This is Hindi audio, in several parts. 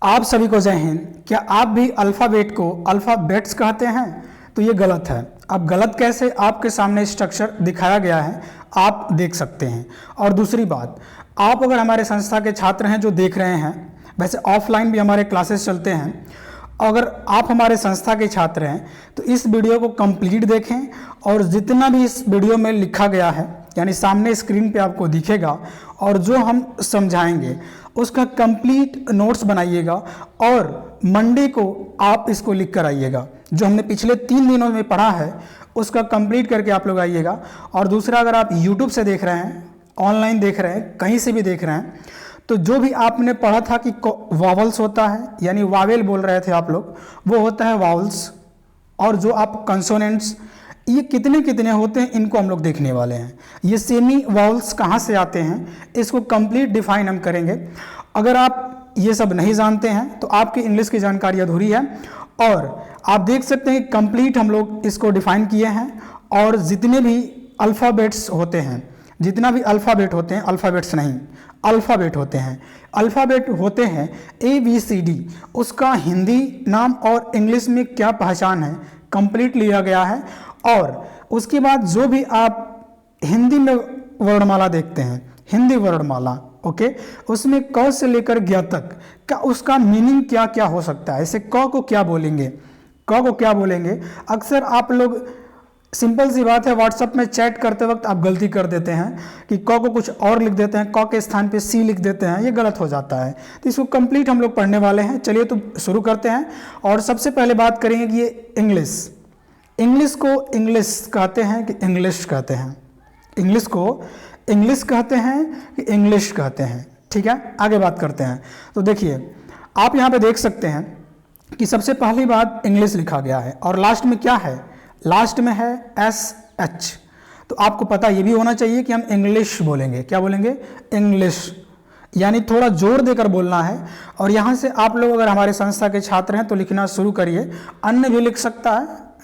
आप सभी को जय हिंद। क्या आप भी अल्फ़ाबेट को अल्फ़ाबेट्स कहते हैं? तो ये गलत है। अब गलत कैसे? आपके सामने स्ट्रक्चर दिखाया गया है, आप देख सकते हैं। और दूसरी बात, आप अगर हमारे संस्था के छात्र हैं जो देख रहे हैं, वैसे ऑफलाइन भी हमारे क्लासेस चलते हैं, अगर आप हमारे संस्था के छात्र हैं तो इस वीडियो को कंप्लीट देखें और जितना भी इस वीडियो में लिखा गया है, यानी सामने स्क्रीन पे आपको दिखेगा, और जो हम समझाएंगे उसका कंप्लीट नोट्स बनाइएगा और मंडे को आप इसको लिख कर आइएगा। जो हमने पिछले 3 दिनों में पढ़ा है उसका कंप्लीट करके आप लोग आइएगा। और दूसरा, अगर आप यूट्यूब से देख रहे हैं, ऑनलाइन देख रहे हैं, कहीं से भी देख रहे हैं, तो जो भी आपने पढ़ा था कि वावल्स होता है, यानी वावेल बोल रहे थे आप लोग, वो होता है वावल्स। और जो आप कंसोनेंट्स, ये कितने कितने होते हैं इनको हम लोग देखने वाले हैं। ये सेमी वावल्स कहाँ से आते हैं इसको कंप्लीट डिफाइन हम करेंगे। अगर आप ये सब नहीं जानते हैं तो आपकी इंग्लिश की जानकारी अधूरी है। और आप देख सकते हैं कंप्लीट हम लोग इसको डिफाइन किए हैं। और जितने भी अल्फ़ाबेट्स होते हैं, जितना भी अल्फ़ाबेट होते हैं, अल्फ़ाबेट्स नहीं, अल्फ़ाबेट होते हैं, अल्फ़ाबेट होते हैं ABCD, उसका हिंदी नाम और इंग्लिश में क्या पहचान है कंप्लीट लिया गया है। और उसके बाद जो भी आप हिंदी में वर्णमाला देखते हैं, हिंदी वर्णमाला, ओके, उसमें क से लेकर ज्ञ तक का उसका मीनिंग क्या क्या हो सकता है। ऐसे क को क्या बोलेंगे, क को क्या बोलेंगे। अक्सर आप लोग, सिंपल सी बात है, व्हाट्सएप में चैट करते वक्त आप गलती कर देते हैं कि क को कुछ और लिख देते हैं, क के स्थान पे C लिख देते हैं, ये गलत हो जाता है। तो इसको कंप्लीट हम लोग पढ़ने वाले हैं। चलिए तो शुरू करते हैं। और सबसे पहले बात करेंगे कि ये इंग्लिश, इंग्लिश को इंग्लिश कहते हैं कि इंग्लिश कहते हैं, इंग्लिश को इंग्लिश कहते हैं कि इंग्लिश कहते हैं। ठीक है, आगे बात करते हैं। तो देखिए, आप यहाँ पे देख सकते हैं कि सबसे पहली बात इंग्लिश लिखा गया है और लास्ट में क्या है, लास्ट में है SH। तो आपको पता ये भी होना चाहिए कि हम इंग्लिश बोलेंगे। क्या बोलेंगे? इंग्लिश, यानी थोड़ा जोर देकर बोलना है। और यहाँ से आप लोग अगर हमारे संस्था के छात्र हैं तो लिखना शुरू करिए। अन्य भी लिख सकता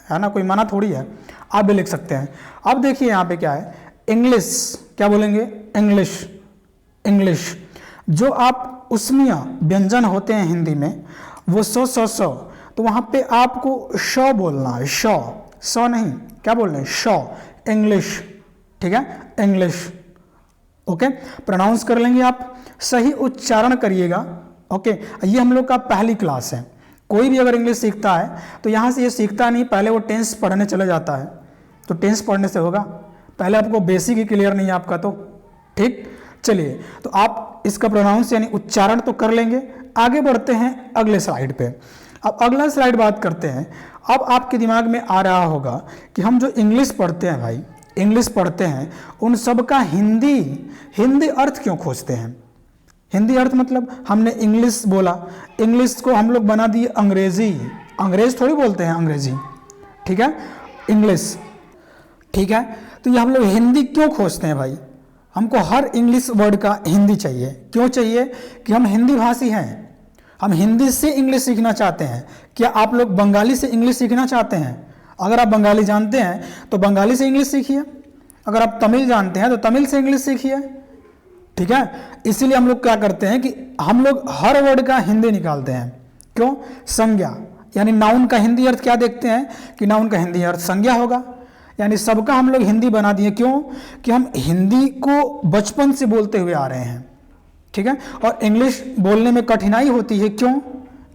है ना, कोई मना थोड़ी है, आप भी लिख सकते हैं। अब देखिए यहाँ पे क्या है, इंग्लिश, क्या बोलेंगे? English, English. जो आप उसमिया व्यंजन होते हैं हिंदी में, वो स, तो वहाँ पे आपको श बोलना है, स नहीं, क्या बोल रहे हैं? श, इंग्लिश। ठीक है, इंग्लिश, ओके। प्रोनाउंस कर लेंगे आप, सही उच्चारण करिएगा, ओके। ये हम लोग का पहली क्लास है। कोई भी अगर इंग्लिश सीखता है तो यहाँ से ये सीखता नहीं, पहले वो टेंस पढ़ने चला जाता है। तो टेंस पढ़ने से होगा, पहले आपको बेसिक ही क्लियर नहीं है आपका, तो ठीक। चलिए, तो आप इसका प्रोनाउंस यानी उच्चारण तो कर लेंगे। आगे बढ़ते हैं अगले स्लाइड पे। अब अगला स्लाइड बात करते हैं। अब आपके दिमाग में आ रहा होगा कि हम जो इंग्लिश पढ़ते हैं भाई, इंग्लिश पढ़ते हैं, उन सब का हिंदी अर्थ क्यों खोजते हैं? हिंदी अर्थ मतलब हमने इंग्लिश बोला, इंग्लिश को हम लोग बना दिए अंग्रेजी। अंग्रेज थोड़ी बोलते हैं अंग्रेजी, ठीक है, इंग्लिश, ठीक है। तो ये हम लोग हिंदी क्यों खोजते हैं भाई? हमको हर इंग्लिश वर्ड का हिंदी चाहिए। क्यों चाहिए? कि हम हिंदी भाषी हैं, हम हिंदी से इंग्लिश सीखना चाहते हैं। क्या आप लोग बंगाली से इंग्लिश सीखना चाहते हैं? अगर आप बंगाली जानते हैं तो बंगाली से इंग्लिश सीखिए, अगर आप तमिल जानते हैं तो तमिल से इंग्लिश सीखिए। ठीक है, इसीलिए हम लोग क्या करते हैं कि हम लोग हर वर्ड का हिंदी निकालते हैं। क्यों? संज्ञा, यानी नाउन का हिंदी अर्थ क्या देखते हैं कि नाउन का हिंदी अर्थ संज्ञा होगा, यानी सबका हम लोग हिंदी बना दिए। क्यों? कि हम हिंदी को बचपन से बोलते हुए आ रहे हैं, ठीक है। और इंग्लिश बोलने में कठिनाई होती है, क्यों?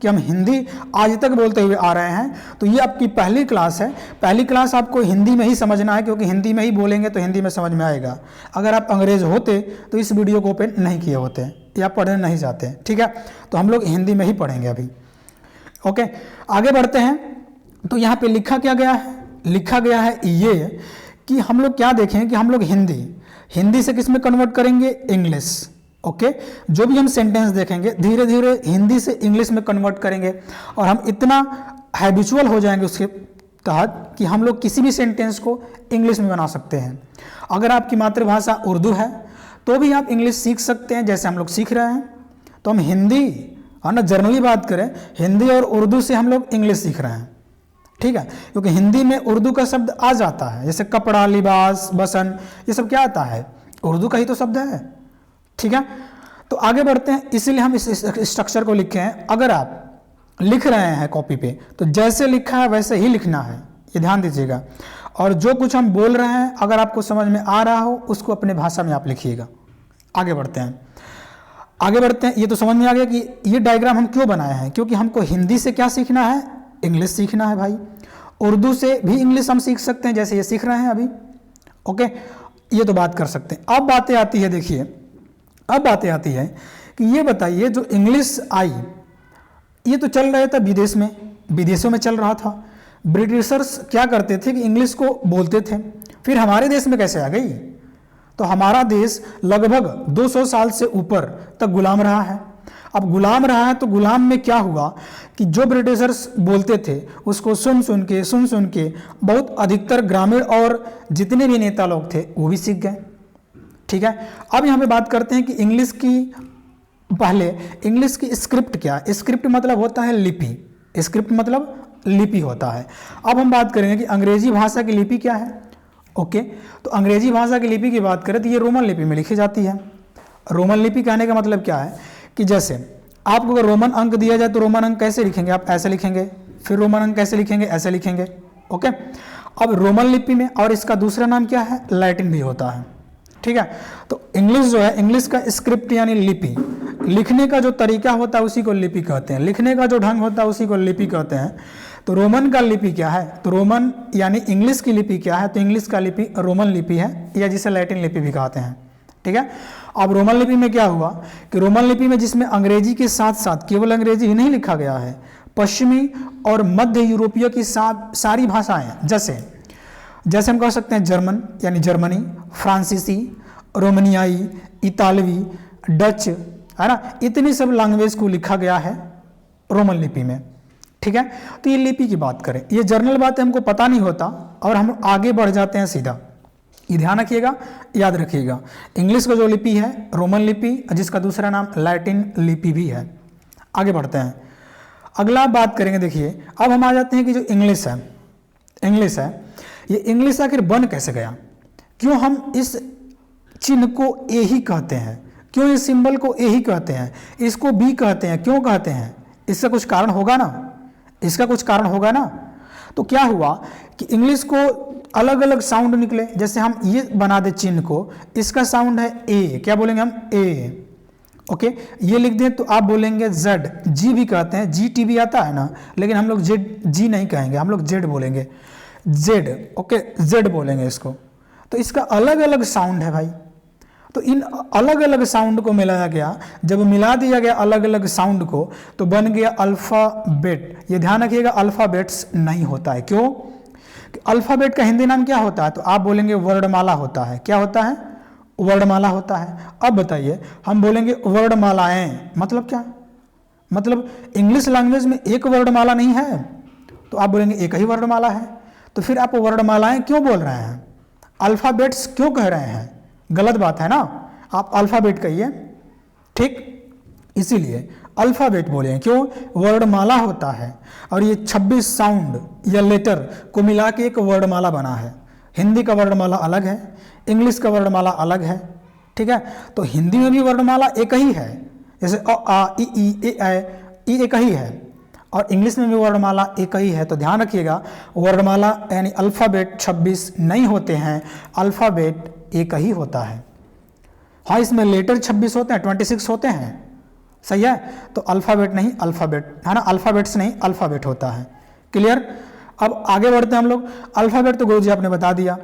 कि हम हिंदी आज तक बोलते हुए आ रहे हैं। तो ये आपकी पहली क्लास है। पहली क्लास आपको हिंदी में ही समझना है, क्योंकि हिंदी में ही बोलेंगे तो हिंदी में समझ में आएगा। अगर आप अंग्रेज होते तो इस वीडियो को ओपन नहीं किए होते या पढ़ने नहीं जाते, ठीक है। तो हम लोग हिंदी में ही पढ़ेंगे अभी, ओके। आगे बढ़ते हैं। तो यहाँ पे लिखा क्या गया है? लिखा गया है ये कि हम लोग क्या देखें कि हम लोग हिंदी से किस में कन्वर्ट करेंगे? English, okay. जो भी हम सेंटेंस देखेंगे धीरे धीरे हिंदी से इंग्लिश में कन्वर्ट करेंगे और हम इतना हैबिचुअल हो जाएंगे उसके तहत कि हम लोग किसी भी सेंटेंस को इंग्लिश में बना सकते हैं। अगर आपकी मातृभाषा उर्दू है तो भी आप इंग्लिश सीख सकते हैं, जैसे हम लोग सीख रहे हैं। तो हम हिंदी, है ना, जनरली बात करें, हिंदी और उर्दू से हम लोग इंग्लिश सीख रहे हैं, ठीक है। क्योंकि हिंदी में उर्दू का शब्द आ जाता है, जैसे कपड़ा, लिबास, बसन, ये सब क्या आता है? उर्दू का ही तो शब्द है, ठीक है। तो आगे बढ़ते हैं, इसीलिए हम इस स्ट्रक्चर को लिखे हैं। अगर आप लिख रहे हैं कॉपी पे तो जैसे लिखा है वैसे ही लिखना है, ये ध्यान दीजिएगा। और जो कुछ हम बोल रहे हैं अगर आपको समझ में आ रहा हो उसको अपने भाषा में आप लिखिएगा। आगे बढ़ते हैं, आगे बढ़ते हैं। ये तो समझ में आ गया कि ये डायग्राम हम क्यों बनाए हैं, क्योंकि हमको हिंदी से क्या सीखना है, इंग्लिश सीखना है भाई। उर्दू से भी इंग्लिश हम सीख सकते हैं जैसे ये सीख रहे हैं अभी, ओके, ये तो बात कर सकते हैं। अब बातें आती है, देखिए अब बातें आती है कि ये बताइए जो इंग्लिश आई ये तो चल रहा था विदेश में, विदेशों में चल रहा था। ब्रिटिशर्स क्या करते थे कि इंग्लिश को बोलते थे, फिर हमारे देश में कैसे आ गई? तो हमारा देश लगभग 200 साल से ऊपर तक गुलाम रहा है। अब गुलाम रहा है तो गुलाम में क्या हुआ कि जो ब्रिटिशर्स बोलते थे उसको सुन सुन के बहुत अधिकतर ग्रामीण और जितने भी नेता लोग थे वो भी सीख गए। ठीक है, अब यहाँ पे बात करते हैं कि इंग्लिश की, पहले इंग्लिश की स्क्रिप्ट क्या है। स्क्रिप्ट मतलब होता है लिपि, स्क्रिप्ट मतलब लिपि होता है। अब हम बात करेंगे कि अंग्रेजी भाषा की लिपि क्या है। ओके, तो अंग्रेजी भाषा की लिपि की बात करें तो ये रोमन लिपि में लिखी जाती है। रोमन लिपि कहने का मतलब क्या है कि जैसे आपको अगर रोमन अंक दिया जाए तो रोमन अंक कैसे लिखेंगे, आप ऐसे लिखेंगे, फिर रोमन अंक कैसे लिखेंगे, ऐसे लिखेंगे। ओके, अब रोमन लिपि में, और इसका दूसरा नाम क्या है, लैटिन भी होता है। ठीक है, तो इंग्लिश जो है, इंग्लिश का स्क्रिप्ट यानी लिपि, लिखने का जो तरीका होता है उसी को लिपि कहते हैं, लिखने का जो ढंग होता है उसी को लिपि कहते हैं। तो रोमन का लिपि क्या है, तो रोमन यानी इंग्लिश की लिपि क्या है, तो इंग्लिश का लिपि रोमन लिपि है, या जिसे लैटिन लिपि भी कहते हैं। ठीक है, अब रोमन लिपि में क्या हुआ कि रोमन लिपि में जिसमें अंग्रेजी के साथ साथ केवल अंग्रेजी ही नहीं लिखा गया है, पश्चिमी और मध्य यूरोपीय की सारी भाषाएं, जैसे हम कह सकते हैं जर्मन यानी जर्मनी, फ्रांसीसी, रोमनियाई, इतालवी, डच, है ना, इतनी सब लैंग्वेज को लिखा गया है रोमन लिपि में। ठीक है, तो ये लिपि की बात करें, ये जर्नल बातें हमको पता नहीं होता और हम आगे बढ़ जाते हैं सीधा। ये ध्यान रखिएगा, याद रखिएगा, इंग्लिश का जो लिपि है रोमन लिपि, जिसका दूसरा नाम लैटिन लिपि भी है। आगे बढ़ते हैं, अगला बात करेंगे। देखिए अब हम आ जाते हैं कि जो इंग्लिश है, ये इंग्लिश आखिर बन कैसे गया, क्यों हम इस चिन्ह को ए ही कहते हैं, क्यों इस सिंबल को ए ही कहते हैं, इसको बी कहते हैं, क्यों कहते हैं, इसका कुछ कारण होगा ना, इसका कुछ कारण होगा ना। तो क्या हुआ कि इंग्लिश को अलग अलग साउंड निकले, जैसे हम ये बना दे चिन्ह को, इसका साउंड है ए, क्या बोलेंगे हम, ए। ओके, ये लिख दें तो आप बोलेंगे जेड, जी भी कहते हैं, जी टी भी आता है ना, लेकिन हम लोग जेड जी नहीं कहेंगे, हम लोग जेड बोलेंगे, जेड। ओके, जेड बोलेंगे इसको। तो इसका अलग अलग साउंड है भाई, तो इन अलग अलग साउंड को मिलाया गया, जब मिला दिया गया अलग अलग साउंड को तो बन गया अल्फ़ाबेट। ये ध्यान रखिएगा, अल्फ़ाबेट्स नहीं होता है, क्यों, अल्फ़ाबेट का हिंदी नाम क्या होता है, तो आप बोलेंगे वर्णमाला होता है। क्या होता है, वर्णमाला होता है। अब बताइए, हम बोलेंगे वर्णमालाएं, मतलब क्या, मतलब इंग्लिश लैंग्वेज में एक वर्णमाला नहीं है, तो आप बोलेंगे एक ही वर्णमाला है। तो फिर आप वर्णमालाएं क्यों बोल रहे हैं, अल्फ़ाबेट्स क्यों कह रहे हैं, गलत बात है ना, आप अल्फ़ाबेट कहिए। ठीक, इसीलिए अल्फ़ाबेट बोले, क्यों, वर्णमाला होता है, और ये 26 साउंड या लेटर को मिला के एक वर्णमाला बना है। हिंदी का वर्णमाला अलग है, इंग्लिश का वर्णमाला अलग है। ठीक है, तो हिंदी में भी वर्णमाला एक ही है, जैसे अ आ इ ई ए एक ही है, और इंग्लिश में भी वर्णमाला एक ही है। तो ध्यान रखिएगा, वर्णमाला यानी अल्फ़ाबेट 26 नहीं होते हैं, अल्फ़ाबेट एक ही होता है। हाँ, इसमें लेटर 26 होते हैं, 26 होते हैं, सही है, तो अल्फ़ाबेट नहीं, अल्फ़ाबेट है ना, अल्फ़ाबेट्स नहीं, अल्फ़ाबेट होता है। क्लियर। अब आगे बढ़ते हैं हम लोग। अल्फ़ाबेट तो गुरुजी आपने बता दिया,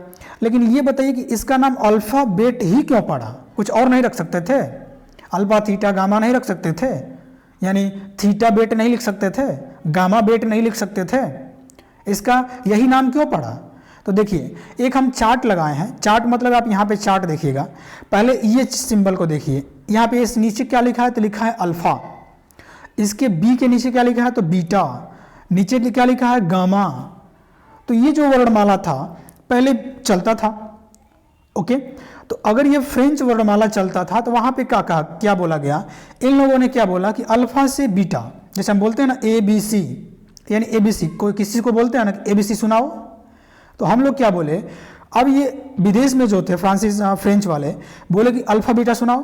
लेकिन ये बताइए कि इसका नाम अल्फ़ाबेट ही क्यों पड़ा, कुछ और नहीं रख सकते थे, अल्फा थीटा गामा नहीं रख सकते थे, यानी थीटा बेट नहीं लिख सकते थे, गामा बेट नहीं लिख सकते थे, इसका यही नाम क्यों पड़ा। तो देखिए, एक हम चार्ट लगाए हैं, चार्ट मतलब आप यहाँ पे चार्ट देखिएगा, पहले ये सिंबल को देखिए, यहाँ पे इस नीचे क्या लिखा है, तो लिखा है अल्फ़ा, इसके बी के नीचे क्या लिखा है, तो बीटा, नीचे क्या लिखा है, गामा। तो ये जो वर्णमाला था पहले चलता था। ओके, तो अगर ये फ्रेंच वर्णमाला चलता था तो वहाँ पे क्या बोला गया, इन लोगों ने क्या बोला कि अल्फ़ा से बीटा, जैसे हम बोलते हैं ना ए बी सी, यानी ए बी सी, कोई किसी को बोलते हैं ना ए बी सी सुनाओ, तो हम लोग क्या बोले, अब ये विदेश में जो थे फ्रेंच वाले बोले कि अल्फ़ा बीटा सुनाओ,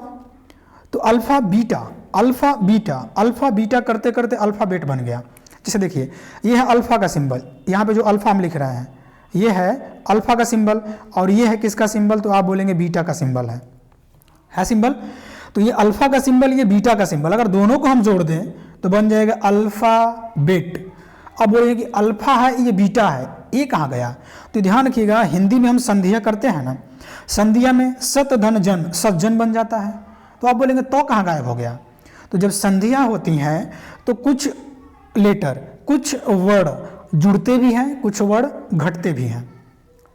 तो alpha beta alpha beta alpha beta करते करते अल्फ़ाबेट बन गया। जैसे देखिए ये है अल्फ़ा का सिंबल, यहाँ पे जो अल्फ़ा हम लिख रहे हैं ये है अल्फ़ा का सिंबल और ये है किसका सिंबल, तो आप बोलेंगे बीटा का सिंबल है सिंबल। तो ये अल्फ़ा का सिंबल, ये बीटा का सिंबल, अगर दोनों को हम जोड़ दें तो बन जाएगा अल्फ़ाबेट। अब बोलेंगे कि अल्फ़ा है ये बीटा है, ये कहाँ गया, तो ध्यान रखिएगा हिंदी में हम संधिया करते हैं ना, संधिया में सत धन जन सज्जन बन जाता है, तो आप बोलेंगे तो कहाँ गायब हो गया। तो जब संधिया होती हैं तो कुछ लेटर कुछ वर्ड जुड़ते भी हैं, कुछ वर्ड घटते भी हैं,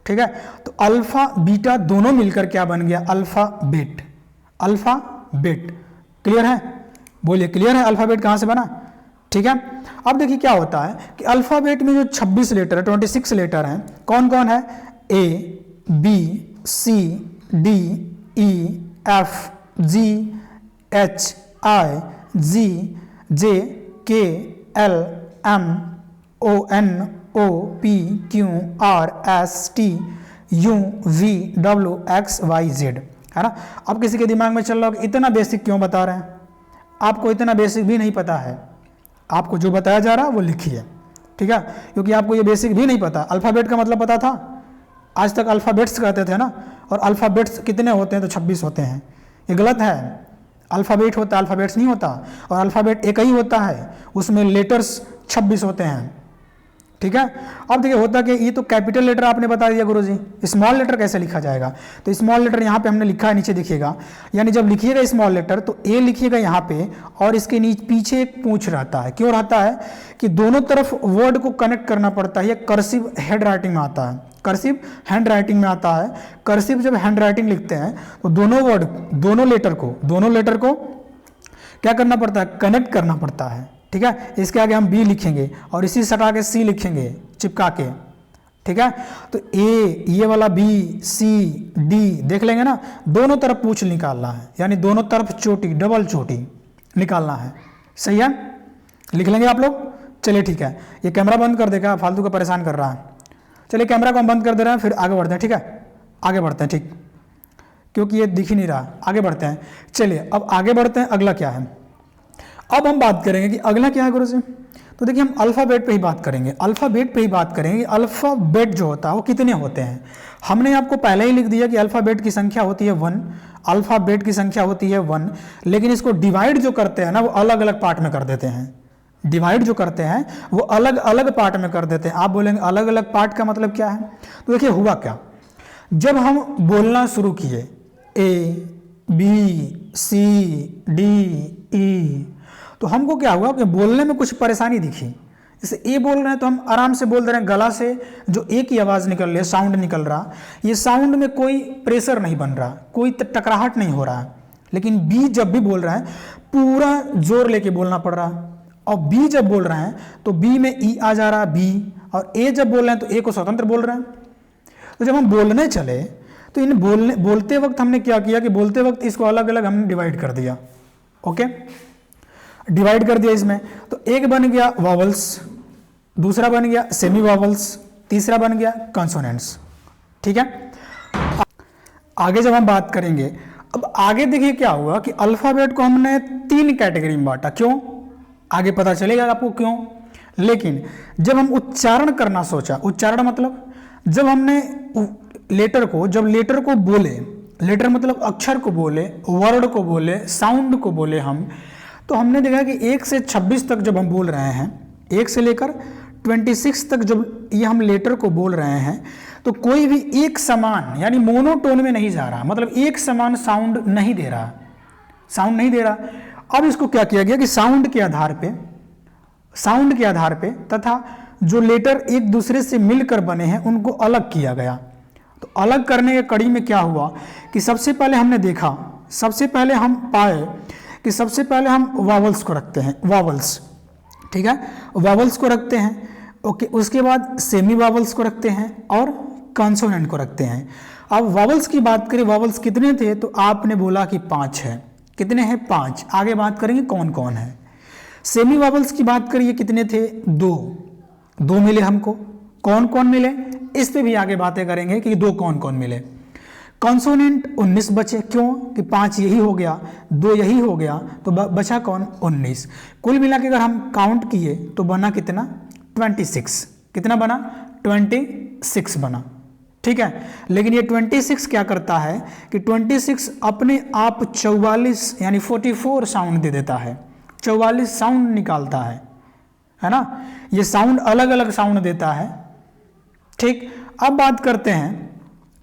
ठीक है। तो अल्फ़ा बीटा दोनों मिलकर क्या बन गया, अल्फ़ाबेट। अल्फ़ाबेट क्लियर है, बोलिए क्लियर है अल्फ़ाबेट कहाँ से बना, ठीक है। अब देखिए क्या होता है कि अल्फ़ाबेट में जो 26 लेटर है, 26 लेटर हैं, कौन कौन है, A B C D E F G H I G J K L M O N O P Q R S T U V W X Y Z, है ना। अब किसी के दिमाग में चल रहा होगा इतना बेसिक क्यों बता रहे हैं, आपको इतना बेसिक भी नहीं पता है, आपको जो बताया जा रहा है वो लिखिए, ठीक है, क्योंकि आपको ये बेसिक भी नहीं पता। अल्फ़ाबेट का मतलब पता था, आज तक अल्फ़ाबेट्स कहते थे ना, और अल्फ़ाबेट्स कितने होते हैं, तो 26 होते हैं, ये गलत है। अल्फ़ाबेट होता है, अल्फ़ाबेट्स नहीं होता, और अल्फ़ाबेट एक ही होता है, उसमें लेटर्स 26 होते हैं, ठीक है। अब देखिए होता कि ये तो कैपिटल लेटर आपने बता दिया गुरुजी, स्मॉल लेटर कैसे लिखा जाएगा, तो स्मॉल लेटर यहाँ पे हमने लिखा है, नीचे दिखिएगा, यानी जब लिखिएगा स्मॉल लेटर तो ए लिखिएगा यहाँ पे, और इसके नीचे पीछे एक पूंछ रहता है, क्यों रहता है कि दोनों तरफ वर्ड को कनेक्ट करना पड़ता है। ये कर्सिव हैंड राइटिंग में आता है, कर्सिव हैंड राइटिंग में आता है। कर्सिव जब हैंड राइटिंग लिखते हैं तो दोनों वर्ड दोनों लेटर को क्या करना पड़ता है, कनेक्ट करना पड़ता है, ठीक है। इसके आगे हम बी लिखेंगे और इसी सटा के सी लिखेंगे चिपका के, ठीक है। तो ए ये वाला बी सी डी देख लेंगे ना, दोनों तरफ पूंछ निकालना है, यानी दोनों तरफ चोटी डबल चोटी निकालना है, सही है, लिख लेंगे आप लोग। चलिए ठीक है, ये कैमरा बंद कर देगा, फालतू का परेशान कर रहा है। चलिए कैमरा को हम बंद कर दे रहे हैं, फिर आगे बढ़ते हैं, ठीक है, आगे बढ़ते हैं, ठीक, क्योंकि ये दिख ही नहीं रहा, आगे बढ़ते हैं। चलिए अब आगे बढ़ते हैं, अगला क्या है, अब हम बात करेंगे कि अगला क्या है गुरुजी। तो देखिए हम अल्फ़ाबेट पे ही बात करेंगे, अल्फ़ाबेट पे ही बात करेंगे कि अल्फ़ाबेट जो होता है वो कितने होते हैं। हमने आपको पहले ही लिख दिया कि अल्फ़ाबेट की संख्या होती है 1, अल्फ़ाबेट की संख्या होती है 1, लेकिन इसको डिवाइड जो करते हैं ना वो अलग अलग पार्ट में कर देते हैं, डिवाइड जो करते हैं वो अलग अलग पार्ट में कर देते हैं। आप बोलेंगे अलग अलग पार्ट का मतलब क्या है, तो देखिए हुआ क्या, जब हम बोलना शुरू किए ए बी सी डी ई, तो हमको क्या हुआ कि बोलने में कुछ परेशानी दिखी। जैसे ए बोल रहे हैं तो हम आराम से बोल दे रहे हैं, गला से जो एक ही आवाज़ निकल रही है, साउंड निकल रहा, ये साउंड में कोई प्रेशर नहीं बन रहा, कोई टकराहट नहीं हो रहा। लेकिन बी जब भी बोल रहे हैं पूरा जोर लेके बोलना पड़ रहा, और बी जब बोल रहे हैं तो बी में ई आ जा रहा बी, और ए जब बोल रहे हैं तो ए को स्वतंत्र बोल रहे हैं। तो जब हम बोलने चले तो इन बोलते वक्त हमने क्या किया कि बोलते वक्त इसको अलग अलग हमने डिवाइड कर दिया, ओके, डिवाइड कर दिया इसमें। तो एक बन गया वॉवल्स, दूसरा बन गया सेमी वॉवल्स, तीसरा बन गया कॉन्सोनेंट्स, ठीक है। आगे जब हम बात करेंगे, अब आगे देखिए क्या हुआ कि अल्फ़ाबेट को हमने 3 कैटेगरी में बांटा, क्यों आगे पता चलेगा आपको क्यों। लेकिन जब हम उच्चारण करना सोचा, उच्चारण मतलब जब हमने लेटर को बोले, लेटर मतलब अक्षर को बोले, वर्ड को बोले, साउंड को बोले हम, तो हमने देखा कि 1 से 26 तक जब हम बोल रहे हैं, 1 से लेकर 26 तक जब ये हम लेटर को बोल रहे हैं, तो कोई भी एक समान यानी मोनोटोन में नहीं जा रहा, मतलब एक समान साउंड नहीं दे रहा, अब इसको क्या किया गया कि साउंड के आधार पे तथा जो लेटर एक दूसरे से मिलकर बने हैं उनको अलग किया गया। तो अलग करने के कड़ी में क्या हुआ कि सबसे पहले हमने देखा, सबसे पहले हम पाए कि सबसे पहले हम वावल्स को रखते हैं, वावल्स, ठीक है, वावल्स को रखते हैं, ओके, उसके बाद सेमी वावल्स को रखते हैं और कॉन्सोनेंट को रखते हैं। अब वावल्स की बात करें, वावल्स कितने थे, तो आपने बोला कि 5 है, कितने हैं 5, आगे बात करेंगे कौन कौन है। सेमी वावल्स की बात करिए कितने थे, 2 मिले हमको, कौन कौन मिले इस पे भी आगे बातें करेंगे कि 2 कौन कौन मिले। कॉन्सोनेंट 19 बचे, क्यों कि 5 यही हो गया, 2 यही हो गया, तो बचा कौन 19। कुल मिला के अगर हम काउंट किए तो बना कितना 26, कितना बना 26 बना, ठीक है। लेकिन ये 26 क्या करता है कि 26 अपने आप 44 यानी 44 साउंड दे देता है, 44 साउंड निकालता है ना। ये साउंड अलग अलग साउंड देता है, ठीक। अब बात करते हैं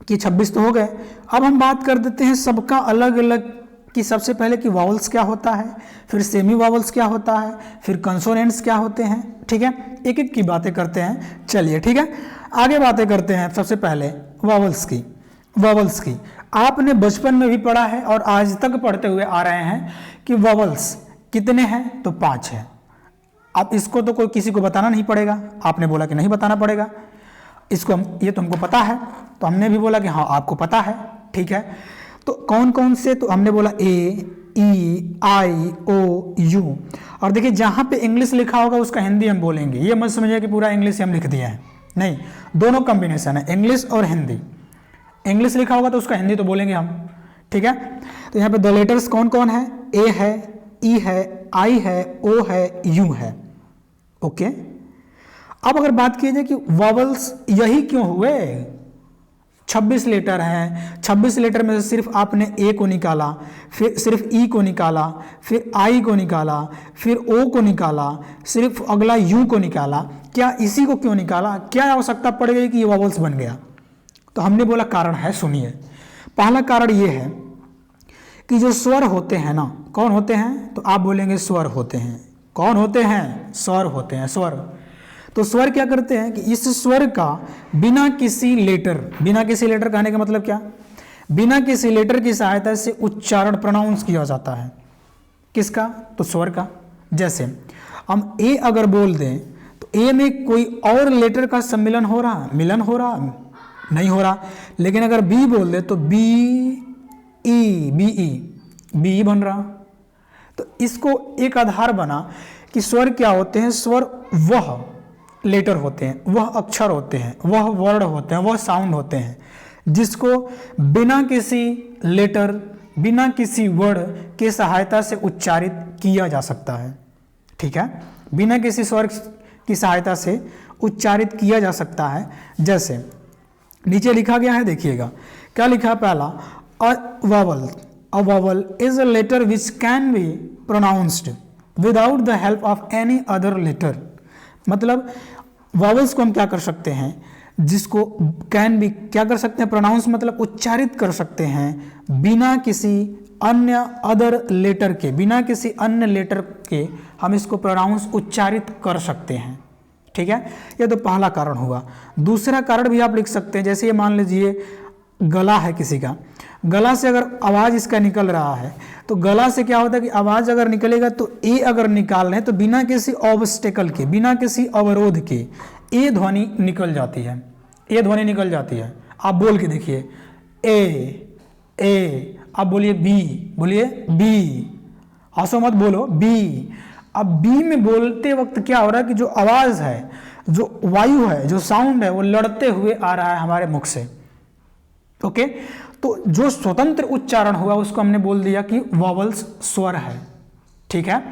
कि 26 तो हो गए, अब हम बात कर देते हैं सबका अलग अलग कि सबसे पहले कि वावल्स क्या होता है, फिर सेमी वावल्स क्या होता है, फिर कंसोनेंट्स क्या होते हैं, ठीक है। एक एक की बातें करते हैं, चलिए ठीक है। आगे बातें करते हैं सबसे पहले वावल्स की। आपने बचपन में भी पढ़ा है और आज तक पढ़ते हुए आ रहे हैं कि वावल्स कितने हैं, तो 5 है। अब इसको तो कोई किसी को बताना नहीं पड़ेगा, आपने बोला कि नहीं बताना पड़ेगा, इसको ये तुमको पता है, तो हमने भी बोला कि हाँ आपको पता है, ठीक है। तो कौन कौन से, तो हमने बोला ए, ई, आई, ओ, यू। और देखिए जहाँ पे इंग्लिश लिखा होगा उसका हिंदी हम बोलेंगे, ये मत समझिए कि पूरा इंग्लिश हम लिख दिया है, नहीं, दोनों कॉम्बिनेशन है, इंग्लिश और हिंदी। इंग्लिश लिखा होगा तो उसका हिंदी तो बोलेंगे हम, ठीक है। तो यहाँ पे द लेटर्स कौन कौन है, ए है, ई है, आई है, ओ है, यू है, ओके। अब अगर बात की जाए कि वॉवल्स यही क्यों हुए, 26 लेटर हैं, 26 लेटर में से सिर्फ आपने ए को निकाला, फिर सिर्फ ई को निकाला, फिर आई को निकाला, फिर ओ को निकाला, सिर्फ अगला यू को निकाला, क्या इसी को क्यों निकाला, क्या आवश्यकता पड़ गई कि ये वॉवल्स बन गया। तो हमने बोला कारण है, सुनिए। पहला कारण ये है कि जो स्वर होते हैं ना, कौन होते हैं, तो आप बोलेंगे स्वर होते हैं, कौन होते हैं, स्वर होते हैं, स्वर। तो स्वर क्या करते हैं कि इस स्वर का बिना किसी लेटर कहने का मतलब क्या, बिना किसी लेटर की सहायता से उच्चारण प्रोनाउंस किया जाता है, किसका, तो स्वर का। जैसे हम ए अगर बोल दें तो ए में कोई और लेटर का सम्मिलन हो रहा, मिलन हो रहा, नहीं हो रहा। लेकिन अगर बी बोल दे तो बी ई बन रहा। तो इसको एक आधार बना कि स्वर क्या होते हैं, स्वर वह लेटर होते हैं, वह अक्षर होते हैं, वह वर्ड होते हैं, वह साउंड होते हैं जिसको बिना किसी लेटर, बिना किसी वर्ड के सहायता से उच्चारित किया जा सकता है, ठीक है। बिना किसी स्वर की सहायता से उच्चारित किया जा सकता है। जैसे नीचे लिखा गया है, देखिएगा क्या लिखा है, पहला a vowel is a letter which can be pronounced without the help of any other letter। मतलब वॉवल्स को हम क्या कर सकते हैं, जिसको कैन भी क्या कर सकते हैं, प्रोनाउंस मतलब उच्चारित कर सकते हैं बिना किसी अन्य अदर लेटर के, बिना किसी अन्य लेटर के हम इसको प्रोनाउंस उच्चारित कर सकते हैं, ठीक है। ये तो पहला कारण हुआ। दूसरा कारण भी आप लिख सकते हैं, जैसे ये मान लीजिए गला है किसी का, गला से अगर आवाज़ इसका निकल रहा है तो गला से क्या होता है कि आवाज़ अगर निकलेगा तो ए अगर निकाल रहे हैं तो बिना किसी ऑब्स्टेकल के, बिना किसी अवरोध के ए ध्वनि निकल जाती है, ए ध्वनि निकल जाती है। आप बोल के देखिए ए, आप बोलिए बी, हंसो मत बोलो बी। अब बी में बोलते वक्त क्या हो रहा है कि जो आवाज़ है, जो वायु है, जो साउंड है, वो लड़ते हुए आ रहा है हमारे मुख से, ओके। तो जो स्वतंत्र उच्चारण हुआ उसको हमने बोल दिया कि वॉवल्स स्वर है, ठीक है।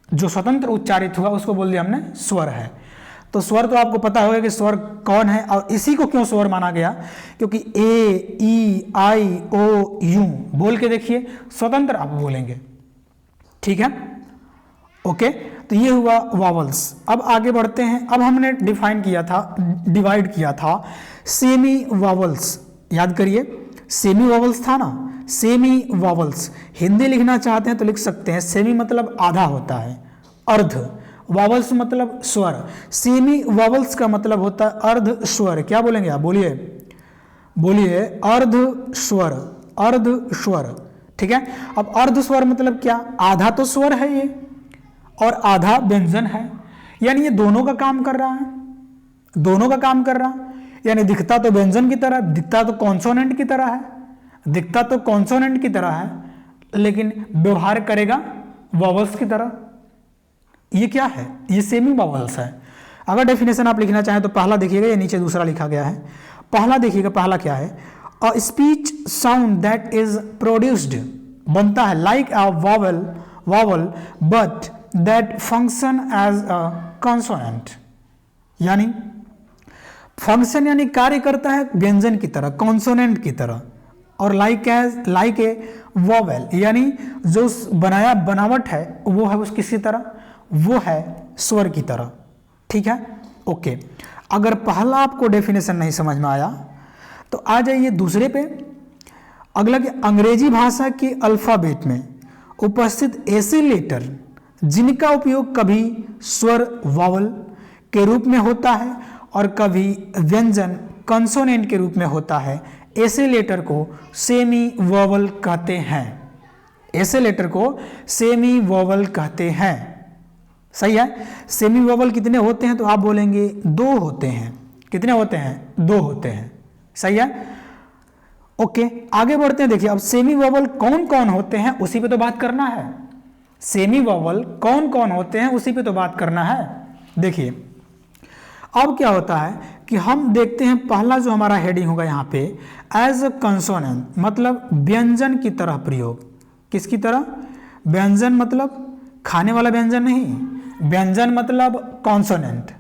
जो स्वतंत्र उच्चारित हुआ उसको बोल दिया हमने स्वर है। तो स्वर तो आपको पता होगा कि स्वर कौन है और इसी को क्यों स्वर माना गया, क्योंकि ए, ई, आई, ओ, यू बोल के देखिए, स्वतंत्र आप बोलेंगे, ठीक है, ओके। तो ये हुआ वॉवल्स। अब आगे बढ़ते हैं। अब हमने डिवाइड किया था सेमी वॉवल्स, याद करिए सेमी वॉवल्स था ना, सेमी वॉवल्स हिंदी लिखना चाहते हैं तो लिख सकते हैं, सेमी मतलब आधा होता है, अर्ध, वॉवल्स मतलब स्वर, सेमी वॉवल्स का मतलब होता है अर्ध स्वर। क्या बोलेंगे आप, बोलिए अर्ध स्वर, ठीक है। अब अर्ध स्वर मतलब क्या, आधा तो स्वर है ये और आधा व्यंजन है, यानी ये दोनों का काम कर रहा है, यानी दिखता तो व्यंजन की तरह, दिखता तो कॉन्सोनेंट की तरह है, लेकिन व्यवहार करेगा वॉवल्स की तरह। ये क्या है, ये सेमी वॉवल्स है। अगर डेफिनेशन आप लिखना चाहें तो पहला देखिएगा, ये नीचे दूसरा लिखा गया है। पहला देखिएगा, पहला क्या है, a speech sound that is produced, बनता है like a vowel but that function as a consonant, यानी फंक्शन यानी कार्य करता है व्यंजन की तरह, कॉन्सोनेंट की तरह, और लाइक ए वॉवेल यानी जो बनावट है वो है उस किसी तरह, वो है स्वर की तरह। ठीक है, ओके। अगर पहला आपको डेफिनेशन नहीं समझ में आया तो आ जाइए दूसरे पे। अगला कि अंग्रेजी भाषा के अल्फाबेट में उपस्थित ऐसे लेटर जिनका उपयोग कभी स्वर वावल के रूप में होता है और कभी व्यंजन कंसोनेंट के रूप में होता है, ऐसे लेटर को सेमी वोवल कहते हैं। ऐसे लेटर को सेमी वोवल कहते हैं। सही है। सेमी वोवल कितने होते हैं तो आप बोलेंगे 2 होते हैं। कितने होते हैं? 2 होते हैं। सही है, ओके। आगे बढ़ते हैं। देखिए अब सेमी वोवल कौन कौन होते हैं उसी पे तो बात करना है। सेमी वोवल कौन कौन होते हैं उसी पे तो बात करना है। देखिए अब क्या होता है कि हम देखते हैं पहला जो हमारा हेडिंग होगा यहाँ पे एज अ कंसोनेंट, मतलब व्यंजन की तरह प्रयोग। किसकी तरह? व्यंजन मतलब खाने वाला व्यंजन नहीं, व्यंजन मतलब कॉन्सोनेंट।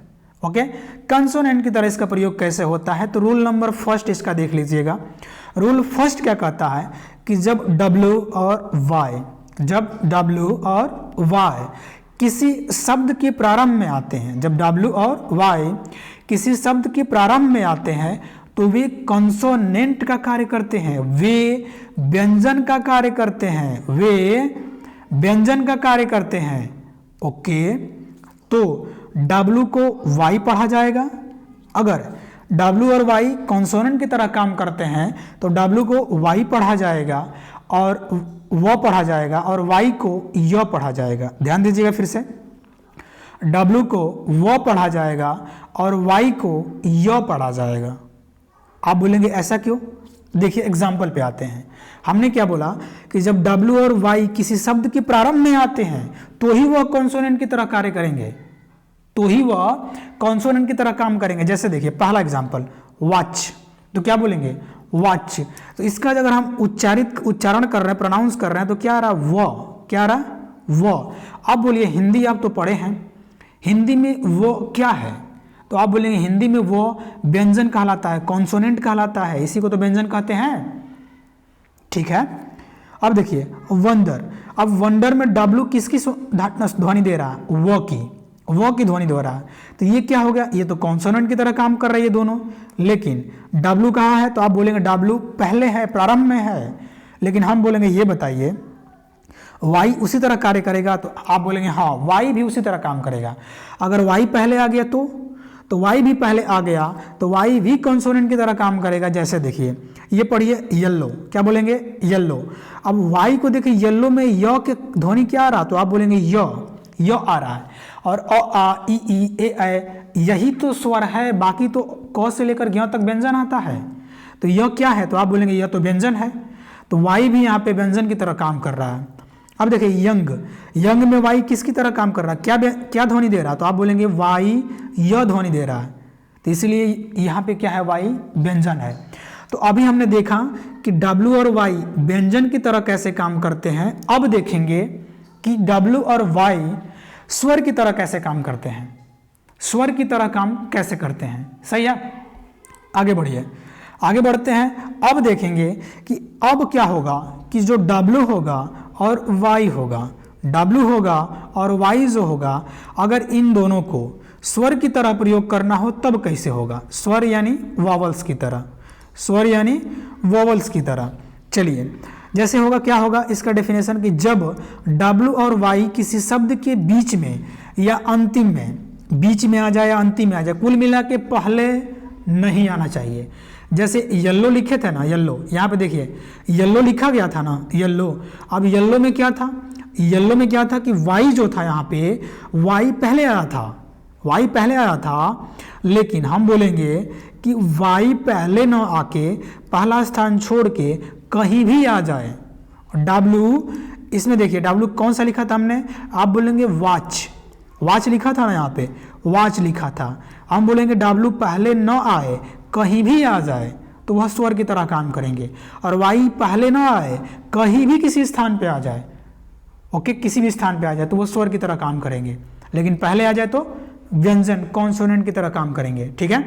ओके, कंसोनेंट की तरह इसका प्रयोग कैसे होता है तो रूल नंबर फर्स्ट इसका देख लीजिएगा। रूल फर्स्ट क्या कहता है कि जब W और Y किसी शब्द के प्रारंभ में आते हैं, जब W और Y किसी शब्द के प्रारंभ में आते हैं तो वे कंसोनेंट का कार्य करते हैं, वे व्यंजन का कार्य करते हैं, वे व्यंजन का कार्य करते हैं। ओके, तो W को Y पढ़ा जाएगा। अगर W और Y कॉन्सोनेंट की तरह काम करते हैं तो W को Y पढ़ा जाएगा और वो पढ़ा जाएगा और Y को य पढ़ा जाएगा। ध्यान दीजिएगा फिर से, W को वो पढ़ा जाएगा और Y को य पढ़ा जाएगा। आप बोलेंगे ऐसा क्यों? देखिए एग्जाम्पल पे आते हैं। हमने क्या बोला कि जब W और Y किसी शब्द के प्रारंभ में आते हैं तो ही वह कॉन्सोनेंट की तरह कार्य करेंगे, तो ही वह कॉन्सोनेंट की तरह काम करेंगे। जैसे देखिए पहला एग्जाम्पल वॉच, तो क्या बोलेंगे? वॉच। तो इसका अगर हम उच्चारण कर रहे हैं, प्रोनाउंस कर रहे हैं तो क्या आ रहा? वो। क्या आ रहा? वो। अब बोलिए हिंदी आप तो पढ़े हैं, हिंदी में वो क्या है? तो आप बोलेंगे हिंदी में वो व्यंजन कहलाता है, कॉन्सोनेंट कहलाता है, इसी को तो व्यंजन कहते हैं। ठीक है, अब देखिए वंडर। अब वंडर में W किसकी ध्वनि दे रहा है? वो की ध्वनि दे रहा है। तो ये क्या हो गया? ये तो कॉन्सोनेंट की तरह काम कर रहा है ये दोनों, लेकिन W कहाँ है? तो आप बोलेंगे W पहले है, प्रारंभ में है। लेकिन हम बोलेंगे ये बताइए Y उसी तरह कार्य करेगा? तो आप बोलेंगे हाँ Y भी उसी तरह काम करेगा। अगर Y पहले आ गया तो Y भी पहले आ गया तो Y भी कॉन्सोनेंट की तरह काम करेगा। जैसे देखिए ये पढ़िए येलो, क्या बोलेंगे? येलो। अब Y को देखिए येलो में य के ध्वनि क्या आ रहा? तो आप बोलेंगे य आ रहा है। और अ आ इ ई ए ऐ यही तो स्वर है, बाकी तो क से लेकर ज्ञ तक व्यंजन आता है। तो यह क्या है? तो आप बोलेंगे यह तो व्यंजन है। तो Y भी यहाँ पे व्यंजन की तरह काम कर रहा है। अब देखिए यंग में Y किसकी तरह काम कर रहा है? क्या ध्वनि दे रहा है? तो आप बोलेंगे Y यह ध्वनि दे रहा है। तो इसलिए यहाँ पे क्या है? Y व्यंजन है। तो अभी हमने देखा कि W और Y व्यंजन की तरह कैसे काम करते हैं। अब देखेंगे कि W और Y स्वर की तरह कैसे काम करते हैं, स्वर की तरह काम कैसे करते हैं। सही है, आगे बढ़िए, आगे बढ़ते हैं। अब देखेंगे कि अब क्या होगा कि जो W होगा और Y होगा, W होगा और Y जो होगा, अगर इन दोनों को स्वर की तरह प्रयोग करना हो तब कैसे होगा? स्वर यानी वॉवल्स की तरह, स्वर यानी वॉवल्स की तरह। चलिए जैसे होगा, क्या होगा इसका डेफिनेशन कि जब W और Y किसी शब्द के बीच में या अंतिम में, बीच में आ जाए या अंतिम में आ जाए, कुल मिला के पहले नहीं आना चाहिए। जैसे येलो लिखे थे ना, येलो, यहाँ पे देखिए येलो लिखा गया था ना, येलो। अब येलो में क्या था? येलो में क्या था कि Y जो था यहाँ पे Y पहले आया था, Y पहले आया था। लेकिन हम बोलेंगे कि Y पहले न आके पहला स्थान छोड़ के कहीं भी आ जाए। W, इसमें देखिए W कौन सा लिखा था हमने? आप बोलेंगे वॉच, वॉच लिखा था ना यहाँ पे, वॉच लिखा था। हम बोलेंगे W पहले न आए, कहीं भी आ जाए, तो वह स्वर की तरह काम करेंगे। और वाई पहले ना आए, कहीं भी किसी स्थान पे आ जाए, ओके, किसी भी स्थान पे आ जाए तो वो स्वर की तरह काम करेंगे, लेकिन पहले आ जाए तो व्यंजन कॉन्सोनेंट की तरह काम करेंगे। ठीक है,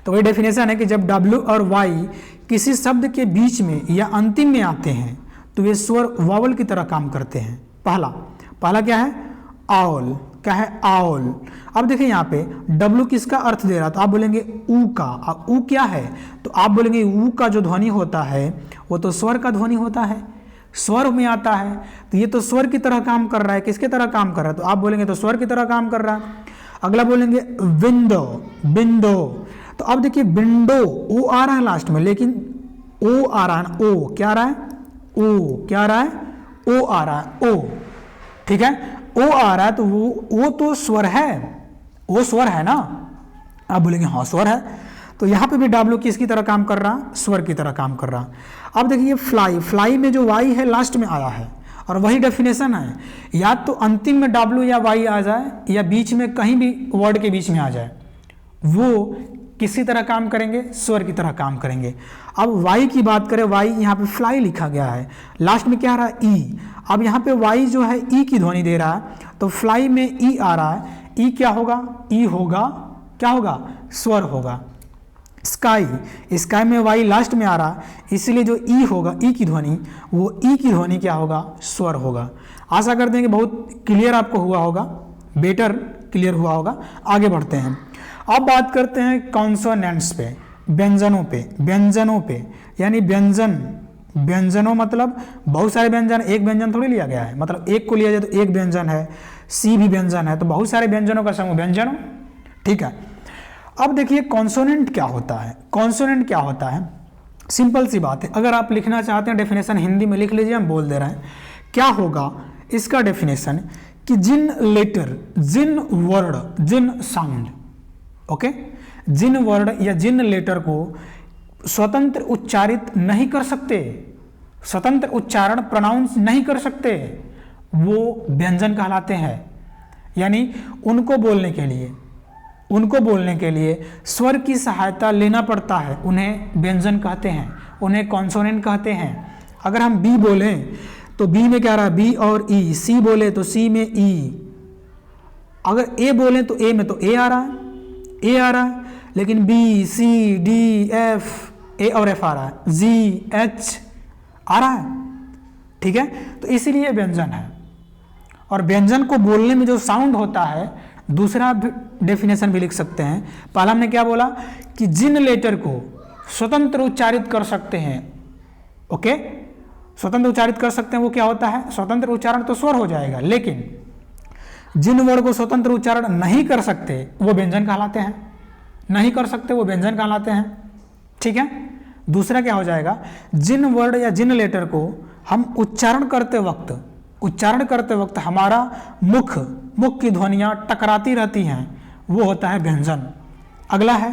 तो वही डेफिनेशन है कि जब W और Y किसी शब्द के बीच में या अंतिम में आते हैं तो वे स्वर वावल की तरह काम करते हैं। पहला क्या है? आउल। क्या है? आउल। अब देखिए यहाँ पे W किसका अर्थ दे रहा, तो आप बोलेंगे ऊ का। अब ऊ क्या है, तो आप बोलेंगे ऊ का जो ध्वनि होता है वो तो स्वर का ध्वनि होता है, स्वर में आता है, तो ये तो स्वर की तरह काम कर रहा है। किसके तरह काम कर रहा है, तो आप बोलेंगे तो स्वर की तरह काम कर रहा है। अगला बोलेंगे विंडो। विंडो, तो अब देखिए विंडो ओ आ रहा है लास्ट में, लेकिन ओ आ रहा है, ओ क्या आ रहा है, ओ क्या आ रहा है, ओ आ रहा है, ओ। ठीक है, ओ आ रहा है तो वो तो स्वर है, वो स्वर है ना। आप बोलेंगे हाँ स्वर है, तो यहाँ पे भी W किसकी तरह काम कर रहा, स्वर की तरह काम कर रहा। अब देखिए फ्लाई। फ्लाई में जो Y है लास्ट में आया है, और वही डेफिनेशन है, या तो अंतिम में W या Y आ जाए या बीच में कहीं भी वर्ड के बीच में आ जाए, वो किसी तरह काम करेंगे, स्वर की तरह काम करेंगे। अब Y की बात करें, Y यहाँ पे फ्लाई लिखा गया है, लास्ट में क्या आ रहा है, ई। अब यहाँ पे Y जो है ई की ध्वनि दे रहा है, तो फ्लाई में ई आ रहा है, ई क्या होगा, ई होगा, क्या होगा, स्वर होगा। स्काई, स्काई में Y लास्ट में आ रहा है, इसलिए जो ई होगा, ई की ध्वनि, वो ई की ध्वनि क्या होगा, स्वर होगा। आशा करते हैं कि बहुत क्लियर आपको हुआ होगा, बेटर क्लियर हुआ होगा। आगे बढ़ते हैं, अब बात करते हैं कॉन्सोनेंट्स पे, व्यंजनों पे। व्यंजनों पे यानी व्यंजन, व्यंजनों मतलब बहुत सारे व्यंजन, एक व्यंजन थोड़ी लिया गया है, मतलब एक को लिया जाए तो एक व्यंजन है, सी भी व्यंजन है, तो बहुत सारे व्यंजनों का समूह व्यंजनों। ठीक है, अब देखिए कॉन्सोनेंट क्या होता है। कॉन्सोनेंट क्या होता है, सिंपल सी बात है, अगर आप लिखना चाहते हैं डेफिनेशन हिंदी में लिख लीजिए, हम बोल दे रहे हैं। क्या होगा इसका डेफिनेशन, कि जिन लेटर, जिन वर्ड, जिन साउंड, ओके, जिन वर्ड या जिन लेटर को स्वतंत्र उच्चारित नहीं कर सकते, स्वतंत्र उच्चारण प्रोनाउंस नहीं कर सकते, वो व्यंजन कहलाते हैं। यानी उनको बोलने के लिए स्वर की सहायता लेना पड़ता है, उन्हें व्यंजन कहते हैं, उन्हें कॉन्सोनेंट कहते हैं। अगर हम बी बोलें तो बी में क्या रहा है, बी और ई। सी बोले तो सी में ई। अगर ए बोलें तो ए में तो ए आ रहा है, ए आ रहा है, लेकिन बी, सी, डी, एफ, ए और एफ आ रहा है, जी, एच आ रहा है। ठीक है, तो इसीलिए व्यंजन है। और व्यंजन को बोलने में जो साउंड होता है, दूसरा डेफिनेशन भी लिख सकते हैं। पहला हमने क्या बोला, कि जिन लेटर को स्वतंत्र उच्चारित कर सकते हैं, ओके, स्वतंत्र उच्चारित कर सकते हैं, वो क्या होता है, स्वतंत्र उच्चारण तो स्वर हो जाएगा, लेकिन जिन वर्ड को स्वतंत्र उच्चारण नहीं कर सकते वो व्यंजन कहलाते हैं, नहीं कर सकते वो व्यंजन कहलाते हैं। ठीक है, दूसरा क्या हो जाएगा, जिन वर्ड या जिन लेटर को हम उच्चारण करते वक्त हमारा मुख की ध्वनियाँ टकराती रहती हैं, वो होता है व्यंजन। अगला है,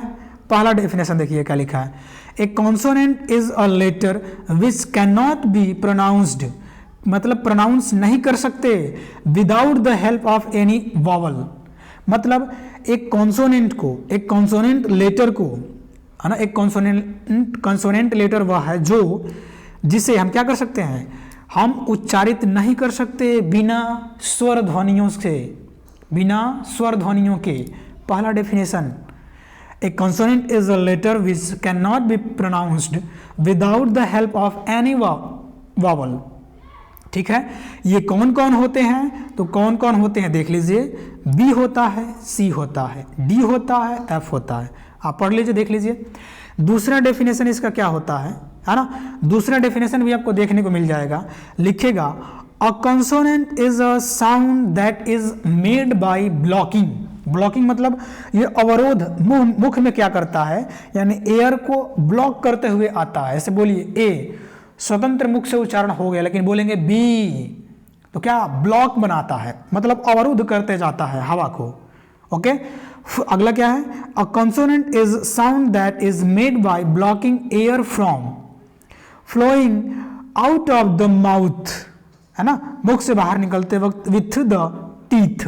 पहला डेफिनेशन देखिए क्या लिखा है, a consonant is a letter which can not be pronounced, मतलब प्रोनाउंस नहीं कर सकते without the help of any vowel. मतलब एक कॉन्सोनेंट लेटर को, है ना, एक कॉन्सोनेंट लेटर वह है जो, जिसे हम क्या कर सकते हैं, हम उच्चारित नहीं कर सकते बिना स्वर ध्वनियों से, बिना स्वर ध्वनियों के। पहला definition, a consonant is a letter which can not be pronounced without the help of any vowel. ठीक है, ये कौन कौन होते हैं, तो कौन कौन होते हैं देख लीजिए, बी होता है, सी होता है, डी होता है, एफ होता है। आप पढ़ लीजिए, देख लीजिए। दूसरा डेफिनेशन इसका क्या होता है ना, दूसरा डेफिनेशन भी आपको देखने को मिल जाएगा, लिखेगा अ consonant is a sound that is made by blocking. Blocking मतलब ये अवरोध मुख में क्या करता है, यानी एयर को ब्लॉक करते हुए आता है। ऐसे बोलिए, ए स्वतंत्र मुख से उच्चारण हो गया, लेकिन बोलेंगे बी तो क्या ब्लॉक बनाता है, मतलब अवरुद्ध करते जाता है हवा को। ओके, अगला क्या है, a consonant is sound that is made by blocking air from flowing out of the mouth, है ना, मुख से बाहर निकलते वक्त, with the teeth,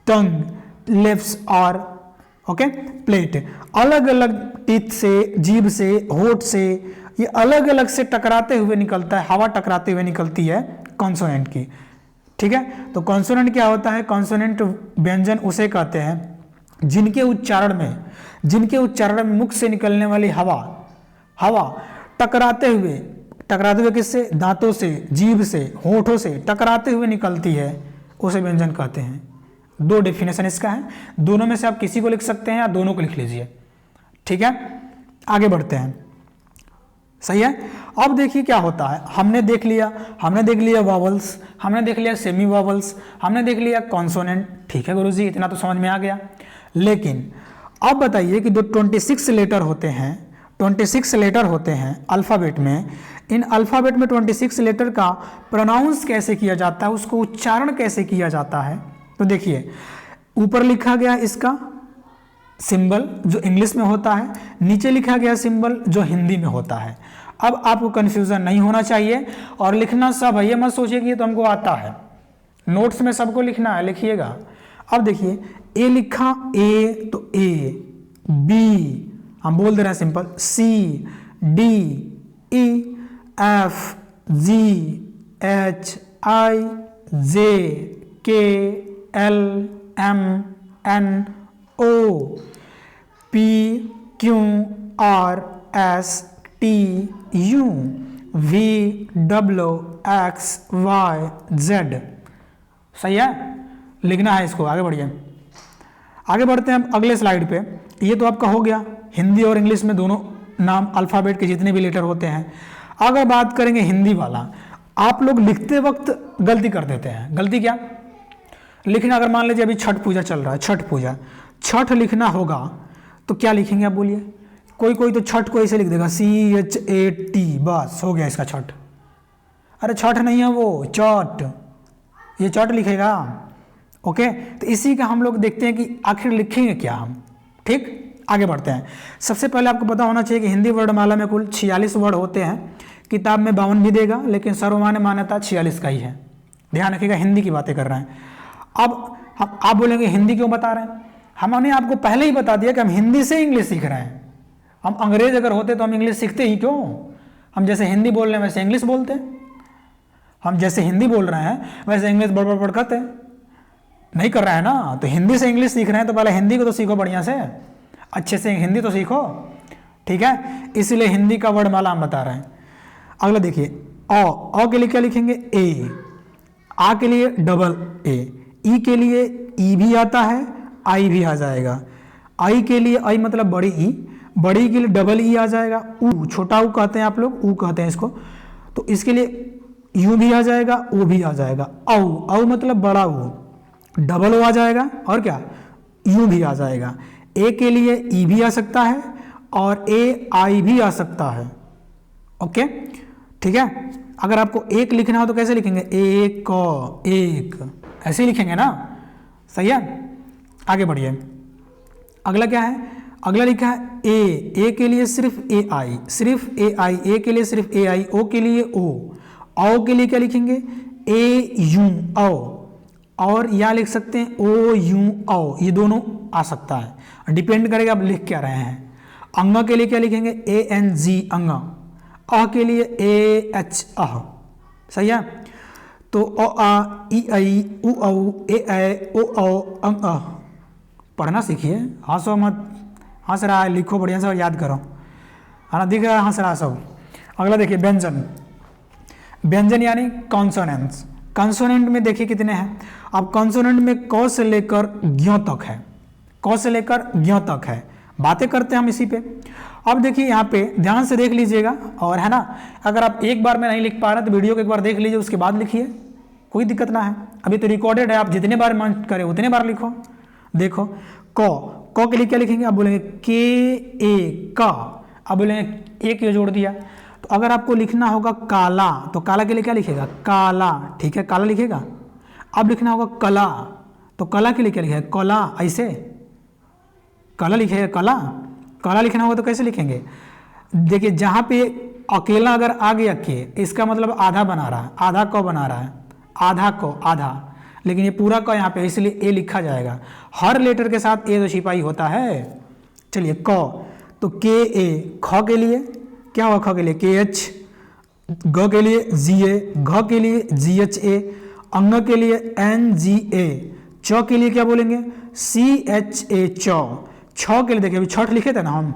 tongue, lips और ओके। प्लेट अलग अलग टीथ से, जीभ से, होठ से, ये अलग अलग से टकराते हुए निकलता है, हवा टकराते हुए निकलती है कॉन्सोनेंट की, ठीक है। तो कॉन्सोनेंट क्या होता है? कॉन्सोनेंट व्यंजन उसे कहते हैं जिनके उच्चारण में मुख से निकलने वाली हवा टकराते हुए किससे? दांतों से, जीभ से, होठों से टकराते हुए निकलती है, उसे व्यंजन कहते हैं। दो डेफिनेशन इसका है, दोनों में से आप किसी को लिख सकते हैं या दोनों को लिख लीजिए, ठीक है। आगे बढ़ते हैं, सही है। अब देखिए क्या होता है, हमने देख लिया वॉवल्स, हमने देख लिया सेमी वॉवल्स, हमने देख लिया कॉन्सोनेंट, ठीक है गुरुजी, इतना तो समझ में आ गया। लेकिन अब बताइए कि जो 26 लेटर होते हैं अल्फ़ाबेट में, इन अल्फ़ाबेट में 26 लेटर का प्रोनाउंस कैसे किया जाता है, उसको उच्चारण कैसे किया जाता है। तो देखिए ऊपर लिखा गया इसका सिंबल जो इंग्लिश में होता है, नीचे लिखा गया सिंबल जो हिंदी में होता है। अब आपको कन्फ्यूज़न नहीं होना चाहिए और लिखना सब है, ये मत सोचिए कि ये तो हमको आता है, नोट्स में सबको लिखना है, लिखिएगा। अब देखिए ए लिखा, ए तो ए, बी हम बोल दे रहे हैं simple, C, D, E, F, G, H, I, J, K, L, M, N, O, P, Q, R, S, T, U, V, W, X, Y, Z. सही है, लिखना है इसको। आगे बढ़ते हैं अगले स्लाइड पे। ये तो आपका हो गया हिंदी और इंग्लिश में दोनों नाम अल्फ़ाबेट के जितने भी लेटर होते हैं। अगर बात करेंगे हिंदी वाला, आप लोग लिखते वक्त गलती कर देते हैं। गलती क्या? लिखना, अगर मान लीजिए अभी छठ पूजा चल रहा है, छठ लिखना होगा तो क्या लिखेंगे आप बोलिए? कोई तो छठ को ऐसे लिख देगा, CHAT, बस हो गया इसका छठ। अरे छठ नहीं है वो, चट, ये चट लिखेगा, ओके। तो इसी का हम लोग देखते हैं कि आखिर लिखेंगे क्या हम, ठीक। आगे बढ़ते हैं। सबसे पहले आपको पता होना चाहिए कि हिंदी वर्णमाला में कुल 46 वर्ड होते हैं। किताब में 52 भी देगा, लेकिन सर्वमान्य मान्यता 46 का ही है। ध्यान रखिएगा, हिंदी की बातें कर रहे हैं। अब आप बोलेंगे हिंदी क्यों बता रहे हैं? हमने आपको पहले ही बता दिया कि हम हिंदी से इंग्लिश सीख रहे हैं। हम अंग्रेज अगर होते तो हम इंग्लिश सीखते ही क्यों? हम जैसे हिंदी बोल रहे हैं वैसे इंग्लिश बोलते हैं। हम जैसे हिंदी बोल रहे हैं वैसे इंग्लिश बड़बड़ करते नहीं कर रहे हैं ना। तो हिंदी से इंग्लिश सीख रहे हैं तो पहले हिंदी को तो सीखो, बढ़िया से अच्छे से हिंदी तो सीखो, ठीक है। इसीलिए हिंदी का वर्णमाला हम बता रहे हैं। अगला देखिए, अ के लिए क्या लिखेंगे? ए, आ के लिए डबल ए, ई के लिए ई भी आता है, आई भी आ जाएगा। आई के लिए, आई मतलब बड़ी ई, बड़ी के लिए डबल ई आ जाएगा। ऊ, छोटा ऊ कहते हैं आप लोग, ऊ कहते हैं इसको, तो इसके लिए यू भी आ जाएगा, ओ भी आ जाएगा। औ मतलब बड़ा ऊ, डबल ओ आ जाएगा, और क्या, यू भी आ जाएगा। ए के लिए ई भी आ सकता है और ए आई भी आ सकता है, ओके, ठीक है। अगर आपको एक लिखना हो तो कैसे लिखेंगे? एक, ऐसे ही लिखेंगे ना, सही है। आगे बढ़िए, अगला क्या है? अगला लिखा है ए के लिए सिर्फ ए आई, ए के लिए सिर्फ ए आई, ओ के लिए ओ के लिए क्या लिखेंगे? ए यू, ओ, और या लिख सकते हैं ओ यू ओ, ये दोनों आ सकता है, डिपेंड करेगा आप लिख क्या रहे हैं। अंगा के लिए क्या लिखेंगे? ANG, अंगा। अ के लिए AH, अह, सही है। तो अ आ, ई आई, उ औ, ए ऐ, ओ औ, अंग अह। पढ़ना सीखिए, हंसो मत, हंस रहा है लिखो बढ़िया से और याद करो, है ना, दिख रहा है हंस रहा सब। अगला देखिए व्यंजन यानी कॉन्सोनेंट्स। कॉन्सोनेंट में देखिए कितने हैं। अब कॉन्सोनेंट में क से लेकर ज्ञ तक है, क से लेकर ज्ञ तक है। बातें करते हैं हम इसी पे। अब देखिए यहाँ पे ध्यान से देख लीजिएगा, और है ना, अगर आप एक बार में नहीं लिख पा रहे तो वीडियो को एक बार देख लीजिए, उसके बाद लिखिए, कोई दिक्कत ना है। अभी तो रिकॉर्डेड है, आप जितने बार मन करे उतने बार लिखो। देखो क के लिए क्या लिखेंगे? आप बोलेंगे के ए का, अब बोलेंगे एक ये जोड़ दिया। तो अगर आपको लिखना होगा काला, तो काला के लिए क्या लिखेगा? काला, ठीक है, काला लिखेगा। अब लिखना होगा कला, तो कला के लिए क्या लिखेगा? कला, ऐसे कला लिखेगा, कला लिखना होगा तो कैसे लिखेंगे? देखिए जहाँ पे अकेला अगर आ गया के, इसका मतलब आधा बना रहा है, आधा क बना रहा है, आधा क, आधा। लेकिन ये पूरा का यहाँ पे इसलिए ए लिखा जाएगा। हर लेटर के साथ ए तो छिपाई होता है। चलिए क, तो के ए, ख के लिए क्या हुआ, ख के लिए के एच, ग के लिए जी ए, घ के लिए जी एच ए, अंग के लिए एन जी ए, च के लिए क्या बोलेंगे सी एच ए चौ। छ के लिए देखिए अभी छठ लिखे थे ना हम,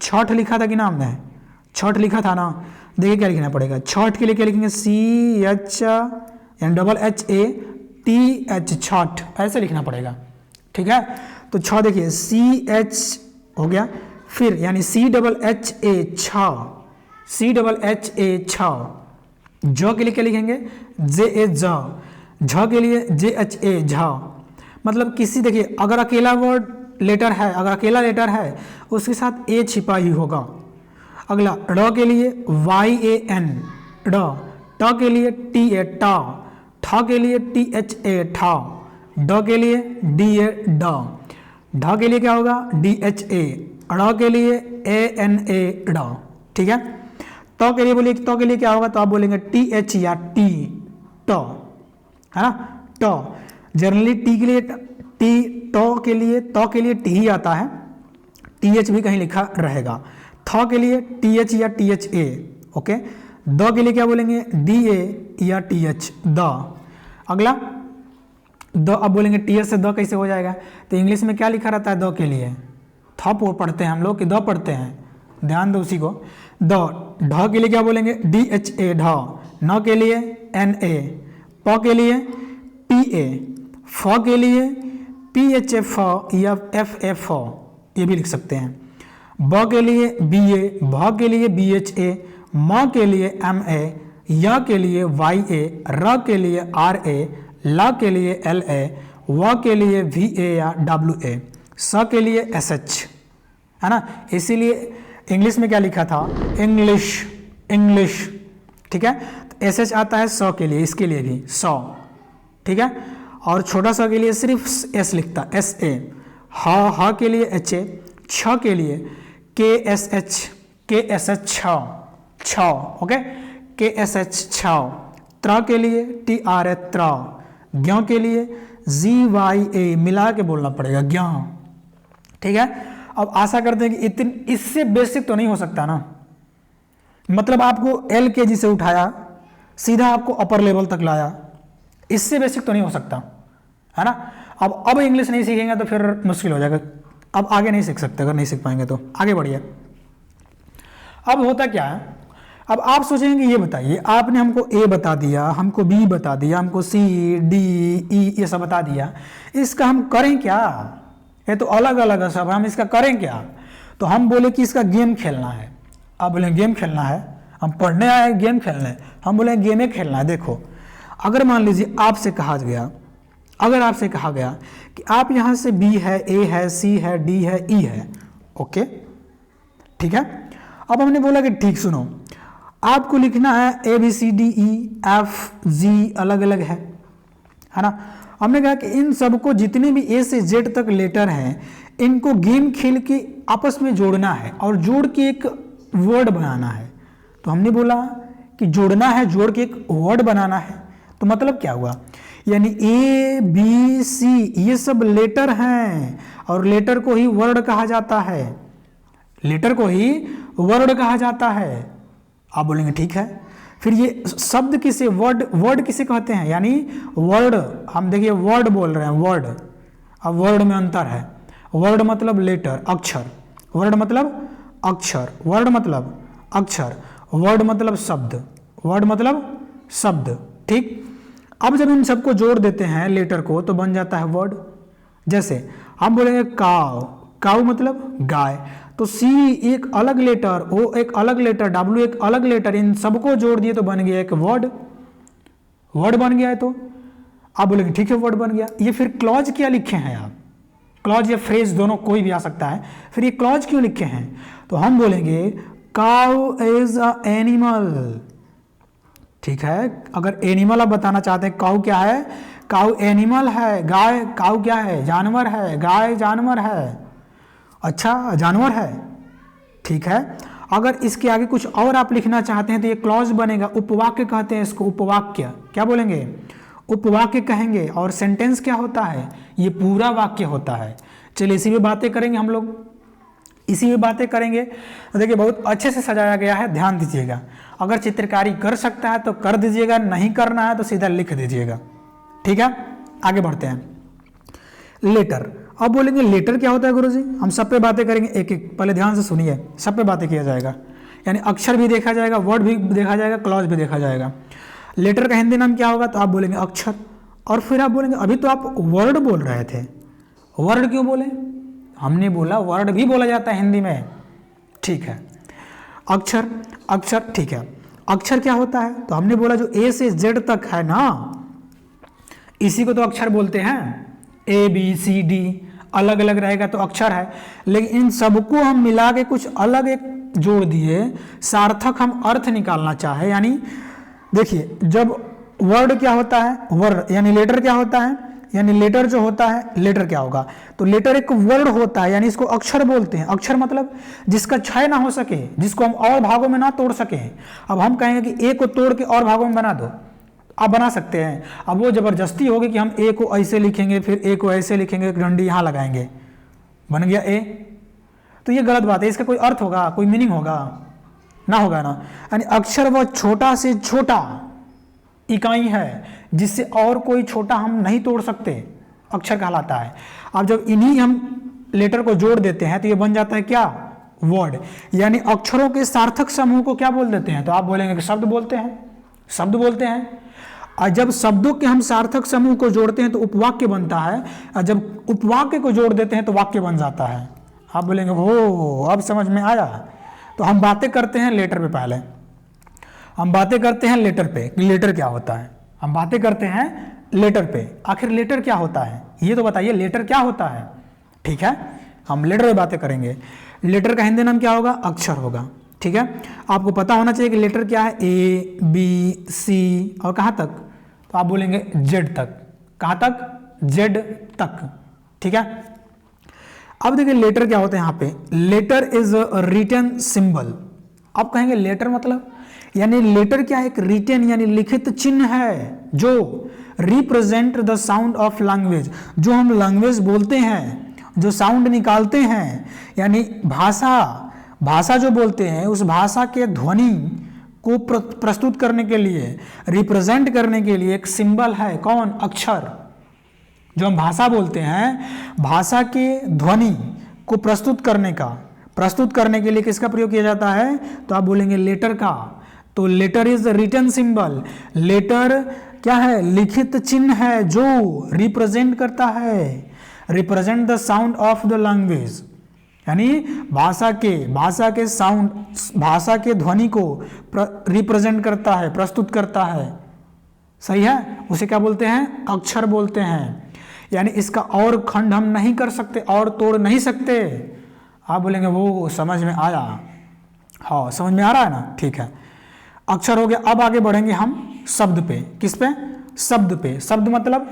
छठ लिखा था कि ना हमने, छठ लिखा था ना। देखिए क्या लिखना पड़ेगा, छठ के लिए क्या लिखेंगे सी एच यानी double H A T H, Chhath ऐसे लिखना पड़ेगा। ठीक है, तो छ देखिए सी एच हो गया, फिर यानी सी डबल एच ए छ, सी डबल एच ए छ। ज के लिए क्या लिखेंगे जे ए ज, झ के लिए जे एच ए झ। मतलब किसी देखिए अगर अकेला वर्ड लेटर है, अगर अकेला लेटर है उसके साथ ए छिपा ही होगा। अगला ड़ के लिए वाई ए एन ड़, ट के लिए टी ए टा, ठ के लिए टी एच ए ठा, ड के लिए डी ए ड, ढ के लिए क्या होगा डी एच ए, ड़ के लिए ए एन ए ड। ठीक है, तो के लिए बोलिए, तो के लिए क्या होगा, तो आप बोलेंगे टी एच या टी ट, है ना ट। जनरली टी के लिए टी, टो के लिए तो के लिए टी ही आता है, टी एच भी कहीं लिखा रहेगा। थ के लिए टी एच या T H A, okay. The के लिए क्या बोलेंगे डी ए या टी एच द। अगला द, अब बोलेंगे टी एच से द कैसे हो जाएगा, तो इंग्लिश में क्या लिखा रहता है द के लिए, थ पढ़ते हैं हम लोग कि द पढ़ते हैं, ध्यान दो उसी को। द, ढ के लिए क्या बोलेंगे डी एच ए ढ, न के लिए एन ए, प के लिए टी ए, फ के लिए पी एच एफ या एफ एफ, ये भी लिख सकते हैं। ब के लिए बी ए, भ के लिए बी एच ए, म के लिए एम ए, य के लिए वाई ए, र के लिए आर ए, ल के लिए एल ए, व के लिए वी ए या डब्ल्यू ए, स के लिए एस एच, है ना। इसीलिए इंग्लिश में क्या लिखा था इंग्लिश, इंग्लिश। ठीक है, तो एस एच आता है स के लिए, इसके लिए भी सौ। ठीक है, और छोटा सा के लिए सिर्फ एस लिखता एस ए। ह के लिए एच ए, छ के लिए के एस एच, के एस एच छ, ओके, के एस एच छ। त्र के लिए टी आर ए त्र, ज्ञ के लिए जी वाई ए, मिला के बोलना पड़ेगा ज्ञ। ठीक है, अब आशा करते हैं कि इतनी, इससे बेसिक तो नहीं हो सकता ना, मतलब आपको एल के जी से उठाया सीधा आपको अपर लेवल तक लाया, इससे बेसिक तो नहीं हो सकता, है ना। अब इंग्लिश नहीं सीखेंगे तो फिर मुश्किल हो जाएगा, अब आगे नहीं सीख सकते, अगर नहीं सीख पाएंगे तो आगे बढ़िए। अब होता क्या है, अब आप सोचेंगे ये बताइए, आपने हमको ए बता दिया, हमको बी बता दिया, हमको सी डी ई ये सब बता दिया, इसका हम करें क्या, ये तो अलग अलग है सब, हम इसका करें क्या। तो हम बोले कि इसका गेम खेलना है। आप बोले गेम खेलना है, हम पढ़ने आए गेम खेलने, हम बोले गेम खेलना है। देखो अगर मान लीजिए आपसे कहा गया, अगर आपसे कहा गया कि आप यहाँ से बी है, ए है, सी है, डी है, ई है, ओके ठीक है। अब हमने बोला कि ठीक सुनो, आपको लिखना है A B C D E F G, अलग अलग है ना। हमने कहा कि इन सबको जितने भी ए से जेड तक लेटर हैं, इनको गेम खेल के आपस में जोड़ना है और जोड़ के एक वर्ड बनाना है। तो हमने बोला कि जोड़ना है, जोड़ के एक वर्ड बनाना है। तो मतलब क्या हुआ, यानी ए बी सी ये सब लेटर हैं और लेटर को ही वर्ड कहा जाता है, लेटर को ही वर्ड कहा जाता है। आप बोलेंगे ठीक है, फिर ये शब्द किसे, वर्ड किसे कहते हैं, यानी वर्ड। हम देखिए वर्ड बोल रहे हैं, वर्ड। अब वर्ड में अंतर है, वर्ड मतलब लेटर, अक्षर, वर्ड मतलब अक्षर, वर्ड मतलब अक्षर, वर्ड मतलब शब्द, वर्ड मतलब शब्द। ठीक, अब जब इन सबको जोड़ देते हैं लेटर को तो बन जाता है वर्ड। जैसे हम बोलेंगे काव, काव मतलब गाय, तो सी एक अलग लेटर, ओ एक अलग लेटर, डब्ल्यू एक अलग लेटर, इन सबको जोड़ दिए तो बन गया एक वर्ड, वर्ड बन गया है। तो आप बोलेंगे ठीक है वर्ड बन गया। ये फिर क्लॉज क्या लिखे हैं आप, क्लॉज या फ्रेज दोनों कोई भी आ सकता है, फिर ये क्लॉज क्यों लिखे हैं। तो हम बोलेंगे काउ इज अ एनिमल। ठीक है, अगर एनिमल आप बताना चाहते हैं, काउ क्या है, काउ एनिमल है, गाय, काउ क्या है, जानवर है, गाय जानवर है, अच्छा जानवर है। ठीक है, अगर इसके आगे कुछ और आप लिखना चाहते हैं तो ये क्लॉज बनेगा, उपवाक्य कहते हैं इसको, उपवाक्य। क्या बोलेंगे, उपवाक्य कहेंगे, और सेंटेंस क्या होता है, ये पूरा वाक्य होता है। चलिए इसी पे बातें करेंगे हम लोग, इसी में बातें करेंगे। देखिए बहुत अच्छे से सजाया गया है, ध्यान दीजिएगा। अगर चित्रकारी कर सकता है तो कर दीजिएगा, नहीं करना है तो सीधा लिख दीजिएगा, ठीक है। आगे बढ़ते हैं। लेटर, अब बोलेंगे लेटर क्या होता है गुरुजी, हम सब पे बातें करेंगे एक एक, पहले ध्यान से सुनिए, सब पे बातें किया जाएगा, यानी अक्षर भी देखा जाएगा, वर्ड भी देखा जाएगा, क्लॉज भी देखा जाएगा। लेटर का हिंदी नाम क्या होगा, तो आप बोलेंगे अक्षर, और फिर आप बोलेंगे अभी तो आप वर्ड बोल रहे थे, वर्ड क्यों बोले, हमने बोला वर्ड भी बोला जाता है हिंदी में, ठीक है। अक्षर, अक्षर ठीक है। अक्षर क्या होता है, तो हमने बोला जो ए से जेड तक है ना, इसी को तो अक्षर बोलते हैं। ए बी सी डी अलग अलग रहेगा तो अक्षर है, लेकिन इन सबको हम मिला के कुछ अलग एक जोड़ दिए, सार्थक हम अर्थ निकालना चाहे, यानी देखिए जब वर्ड क्या होता है, वर्ड यानी लेटर क्या होता है, यानी लेटर जो होता है, लेटर क्या होगा, तो लेटर एक वर्ड होता है, यानी इसको अक्षर बोलते हैं। अक्षर मतलब जिसका क्षय ना हो सके, जिसको हम और भागों में ना तोड़ सके। अब हम कहेंगे कि ए को तोड़ के और भागों में बना दो, आप बना सकते हैं। अब वो जबरदस्ती होगी कि हम ए को ऐसे लिखेंगे, फिर ए को ऐसे लिखेंगे, डंडी यहाँ लगाएंगे, बन गया ए, तो ये गलत बात है। इसका कोई अर्थ होगा, कोई मीनिंग होगा ना, होगा ना। यानी अक्षर वह छोटा से छोटा इकाई है जिससे और कोई छोटा हम नहीं तोड़ सकते, अक्षर कहलाता है। अब जब इन्हीं हम लेटर को जोड़ देते हैं तो ये बन जाता है क्या, वर्ड। यानी अक्षरों के सार्थक समूह को क्या बोल देते हैं, तो आप बोलेंगे कि शब्द बोलते हैं, शब्द बोलते हैं। और जब शब्दों के हम सार्थक समूह को जोड़ते हैं तो उपवाक्य बनता है, और जब उपवाक्य को जोड़ देते हैं तो वाक्य बन जाता है। आप बोलेंगे हो अब समझ में आया। तो हम बातें करते हैं लेटर पे, पहले हम बातें करते हैं लेटर पे, लेटर क्या होता है, हम बातें करते हैं लेटर पे। आखिर लेटर क्या होता है ये तो बताइए, लेटर क्या होता है, ठीक है। हम लेटर पे बातें करेंगे। लेटर का हिंदी नाम क्या होगा, अक्षर होगा, ठीक है। आपको पता होना चाहिए कि लेटर क्या है, ए बी सी और कहाँ तक, तो आप बोलेंगे जेड तक, कहाँ तक, जेड तक, ठीक है। अब देखिए लेटर क्या होता है, यहाँ पे letter is a written symbol. आप कहेंगे लेटर मतलब, यानी लेटर क्या है, एक रिटन यानी लिखित चिन्ह है जो represent the sound of language, जो हम लैंग्वेज बोलते हैं, जो साउंड निकालते हैं, यानी भाषा जो बोलते हैं उस भाषा के ध्वनि को प्रस्तुत करने के लिए, रिप्रेजेंट करने के लिए एक सिंबल है, कौन, अक्षर। जो हम भाषा बोलते हैं, भाषा के ध्वनि को प्रस्तुत करने के लिए किसका प्रयोग किया जाता है, तो आप बोलेंगे लेटर का। तो letter is written symbol, letter क्या है, लिखित चिन्ह है जो रिप्रेजेंट करता है, represent the sound of the language, यानी भाषा के साउंड, भाषा के ध्वनि को रिप्रेजेंट करता है, प्रस्तुत करता है, सही है। उसे क्या बोलते हैं, अक्षर बोलते हैं। यानी इसका और खंड हम नहीं कर सकते, और तोड़ नहीं सकते। आप बोलेंगे वो समझ में आया, हाँ समझ में आ रहा है ना, ठीक है। अक्षर हो गया। अब आगे बढ़ेंगे हम शब्द पे, किस पे, शब्द पे। शब्द मतलब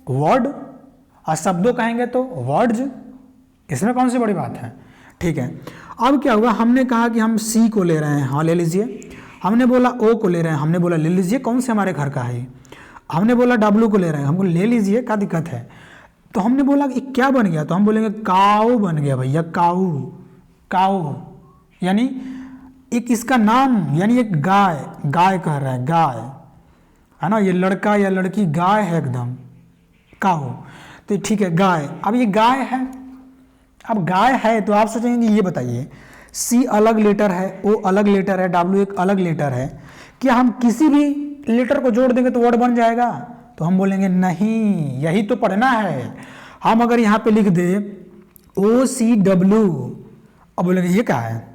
वर्ड, और शब्दों कहेंगे तो वर्ड्स, इसमें कौन सी बड़ी बात है, ठीक है। अब क्या हुआ, हमने कहा कि हम सी को ले रहे हैं, हाँ ले लीजिए। हमने बोला ओ को ले रहे हैं, हमने बोला ले लीजिए, कौन से हमारे घर का है। हमने बोला डब्लू को ले रहे हैं, हमको ले लीजिए, क्या दिक्कत है। तो हमने बोला कि क्या बन गया, तो हम बोलेंगे काऊ बन गया भैया, काऊ, काऊ यानी एक इसका नाम, यानी एक गाय, गाय कह रहा है, गाय है ना, ये लड़का या लड़की गाय है एकदम, काऊ। तो ठीक है गाय। अब ये गाय है, अब गाय है तो आप सोचेंगे ये बताइए, सी अलग लेटर है, ओ अलग लेटर है, डब्ल्यू एक अलग लेटर है, क्या हम किसी भी लेटर को जोड़ देंगे तो वर्ड बन जाएगा। तो हम बोलेंगे नहीं, यही तो पढ़ना है। हम अगर यहाँ पे लिख दे ओ सी डब्ल्यू, अब बोलेंगे ये क्या है,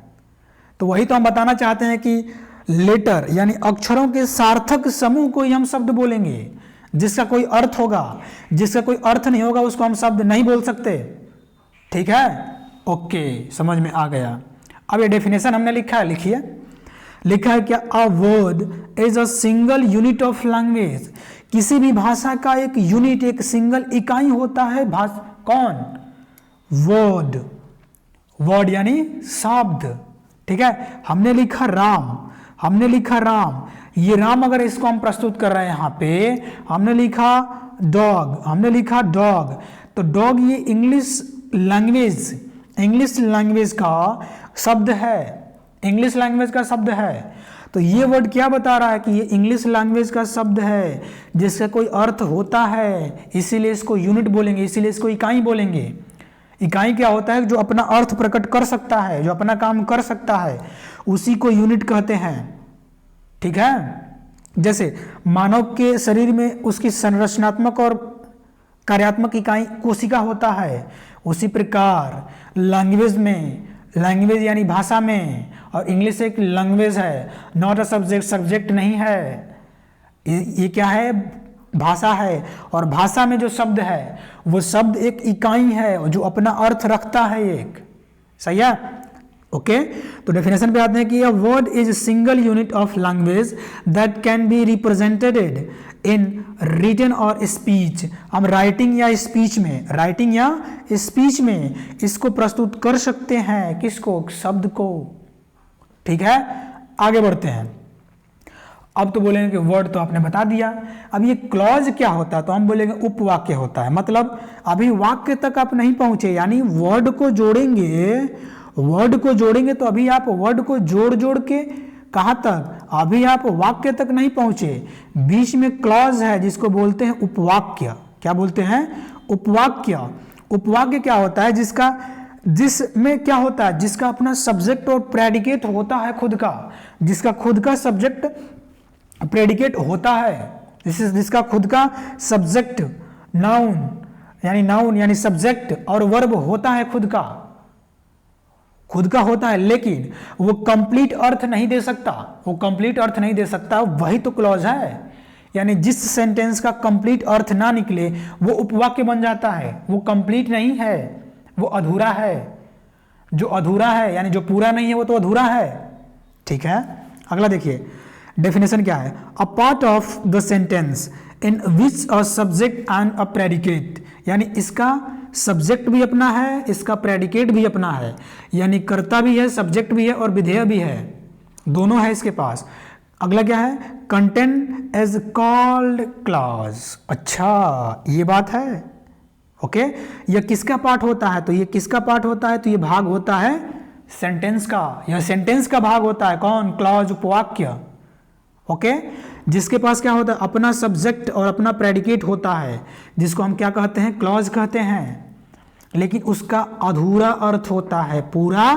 तो वही तो हम बताना चाहते हैं कि लेटर यानी अक्षरों के सार्थक समूह को ही हम शब्द बोलेंगे, जिसका कोई अर्थ होगा, जिसका कोई अर्थ नहीं होगा उसको हम शब्द नहीं बोल सकते, ठीक है। ओके, समझ में आ गया। अब ये डेफिनेशन हमने लिखा है, लिखिए, लिखा है क्या, अ word is a single unit of language, किसी भी भाषा का एक यूनिट, एक सिंगल इकाई होता है कौन, वर्ड, वर्ड यानी शब्द, ठीक है। हमने लिखा राम, हमने लिखा राम, ये राम अगर इसको हम प्रस्तुत कर रहे हैं यहाँ पे, हमने लिखा डॉग, तो डॉग ये इंग्लिश लैंग्वेज का शब्द है, तो ये वर्ड क्या बता रहा है कि ये इंग्लिश लैंग्वेज का शब्द है जिसका कोई अर्थ होता है, इसीलिए इसको यूनिट बोलेंगे, इसीलिए इसको इकाई बोलेंगे। इकाई क्या होता है? जो अपना अर्थ प्रकट कर सकता है, जो अपना काम कर सकता है, उसी को यूनिट कहते हैं। ठीक है, जैसे मानव के शरीर में उसकी संरचनात्मक और कार्यात्मक इकाई कोशिका होता है, उसी प्रकार लैंग्वेज यानी भाषा में, और इंग्लिश एक लैंग्वेज है, नॉट अ सब्जेक्ट नहीं है, ये क्या है? भाषा है, और भाषा में जो शब्द है वो शब्द एक इकाई है जो अपना अर्थ रखता है एक। सही है? ओके, तो डेफिनेशन पे आते हैं कि a word is single unit of language that can be represented in written और स्पीच। हम राइटिंग या स्पीच में इसको प्रस्तुत कर सकते हैं, किसको? शब्द को। ठीक है, आगे बढ़ते हैं। अब तो बोलेंगे कि वर्ड तो आपने बता दिया, अब ये क्लॉज क्या होता है? तो हम बोलेंगे उपवाक्य होता है। मतलब अभी वाक्य तक आप नहीं पहुंचे, यानी वर्ड को जोड़ेंगे तो अभी आप वर्ड को जोड़ के कहाँ तक? अभी आप वाक्य तक नहीं पहुंचे, बीच में क्लॉज है जिसको बोलते हैं उपवाक्य। क्या बोलते हैं? उपवाक्य। उपवाक्य क्या होता है? जिसमें क्या होता है? जिसका अपना सब्जेक्ट और प्रेडिकेट होता है खुद का, जिसका खुद का सब्जेक्ट प्रेडिकेट होता है, जिसका खुद का सब्जेक्ट नाउन यानी सब्जेक्ट और वर्ब होता है, खुद का होता है, लेकिन वो कंप्लीट अर्थ नहीं दे सकता, वही तो क्लॉज है। यानी जिस सेंटेंस का कंप्लीट अर्थ ना निकले वो उपवाक्य बन जाता है, वो कंप्लीट नहीं है, वो अधूरा है। जो अधूरा है यानी जो पूरा नहीं है वो तो अधूरा है। ठीक है, अगला देखिए डेफिनेशन क्या है? A part of the sentence in which a subject and a predicate, यानी इसका सब्जेक्ट भी अपना है, इसका प्रेडिकेट भी अपना है, यानी कर्ता भी है, सब्जेक्ट भी है और विधेय भी है, दोनों है इसके पास। अगला क्या है? Content as called clause. अच्छा, ये बात है। ओके, यह किसका पार्ट होता है? तो ये किसका पार्ट होता है? तो ये भाग होता है सेंटेंस का, यह सेंटेंस का भाग होता है। कौन? क्लॉज, उपवाक्य। ओके, जिसके पास क्या होता है? अपना सब्जेक्ट और अपना प्रेडिकेट होता है, जिसको हम क्या कहते हैं? क्लॉज कहते हैं, लेकिन उसका अधूरा अर्थ होता है, पूरा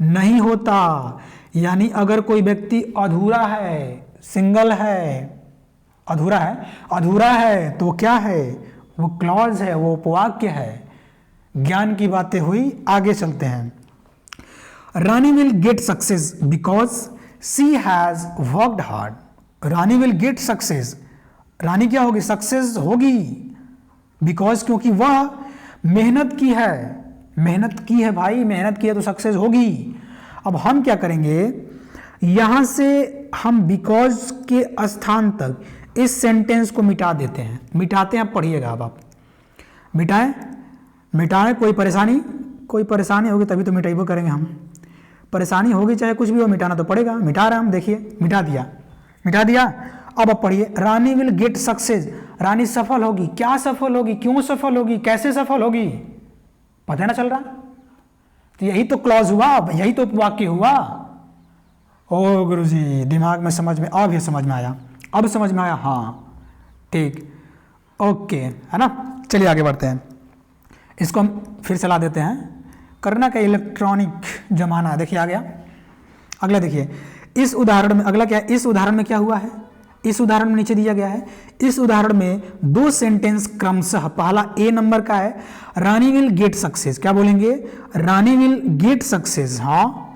नहीं होता। यानी अगर कोई व्यक्ति अधूरा है, सिंगल है, अधूरा है तो क्या है? वो क्लॉज है, वो उपवाक्य है। ज्ञान की बातें हुई, आगे चलते हैं। Rani will get success because she has worked hard. Rani will get success, Rani क्या होगी? सक्सेस होगी, बिकॉज क्योंकि वह मेहनत की है भाई, मेहनत की है तो सक्सेस होगी। अब हम क्या करेंगे? यहां से हम बिकॉज के स्थान तक इस सेंटेंस को मिटा देते हैं। मिटाते हैं, पढ़िएगा अब आप। मिटाएं। कोई परेशानी होगी तभी तो मिटाइबो करेंगे हम। परेशानी होगी चाहे कुछ भी हो, मिटाना तो पड़ेगा। मिटा रहे हम, देखिए मिटा दिया। अब पढ़िए, रानी विल गेट सक्सेस, रानी सफल होगी। क्या सफल होगी? क्यों सफल होगी? कैसे सफल होगी? पता ना चल रहा। तो यही तो क्लॉज हुआ, यही तो वाक्य हुआ। ओ गुरुजी, दिमाग में समझ में अब समझ में आया। हाँ ठीक, ओके, है ना। चलिए आगे बढ़ते हैं, इसको हम फिर चला देते हैं। करना क्या, इलेक्ट्रॉनिक जमाना है। देखिए आ गया। अगला देखिए, इस उदाहरण में अगला क्या है? इस उदाहरण में क्या हुआ है? इस उदाहरण में नीचे दिया गया है। इस उदाहरण में दो सेंटेंस क्रमशः, पहला ए नंबर का है, रानी विल गेट सक्सेस। क्या बोलेंगे? रानी विल गेट सक्सेस। हाँ,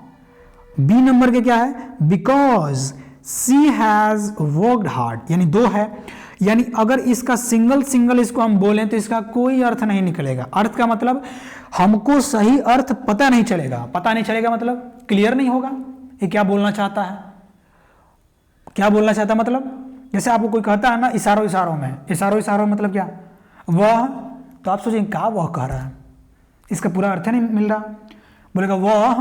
बी नंबर के क्या है? Because she has worked hard, यानी दो है। यानी अगर इसका सिंगल इसको हम बोलें तो इसका कोई अर्थ नहीं निकलेगा। अर्थ का मतलब हमको सही अर्थ पता नहीं चलेगा मतलब क्लियर नहीं होगा ये क्या बोलना चाहता है। मतलब जैसे आपको कोई कहता है ना इशारों में मतलब क्या? वह, तो आप सोचेंगे क्या वह कह रहा है, इसका पूरा अर्थ नहीं मिल रहा। बोलेगा वह,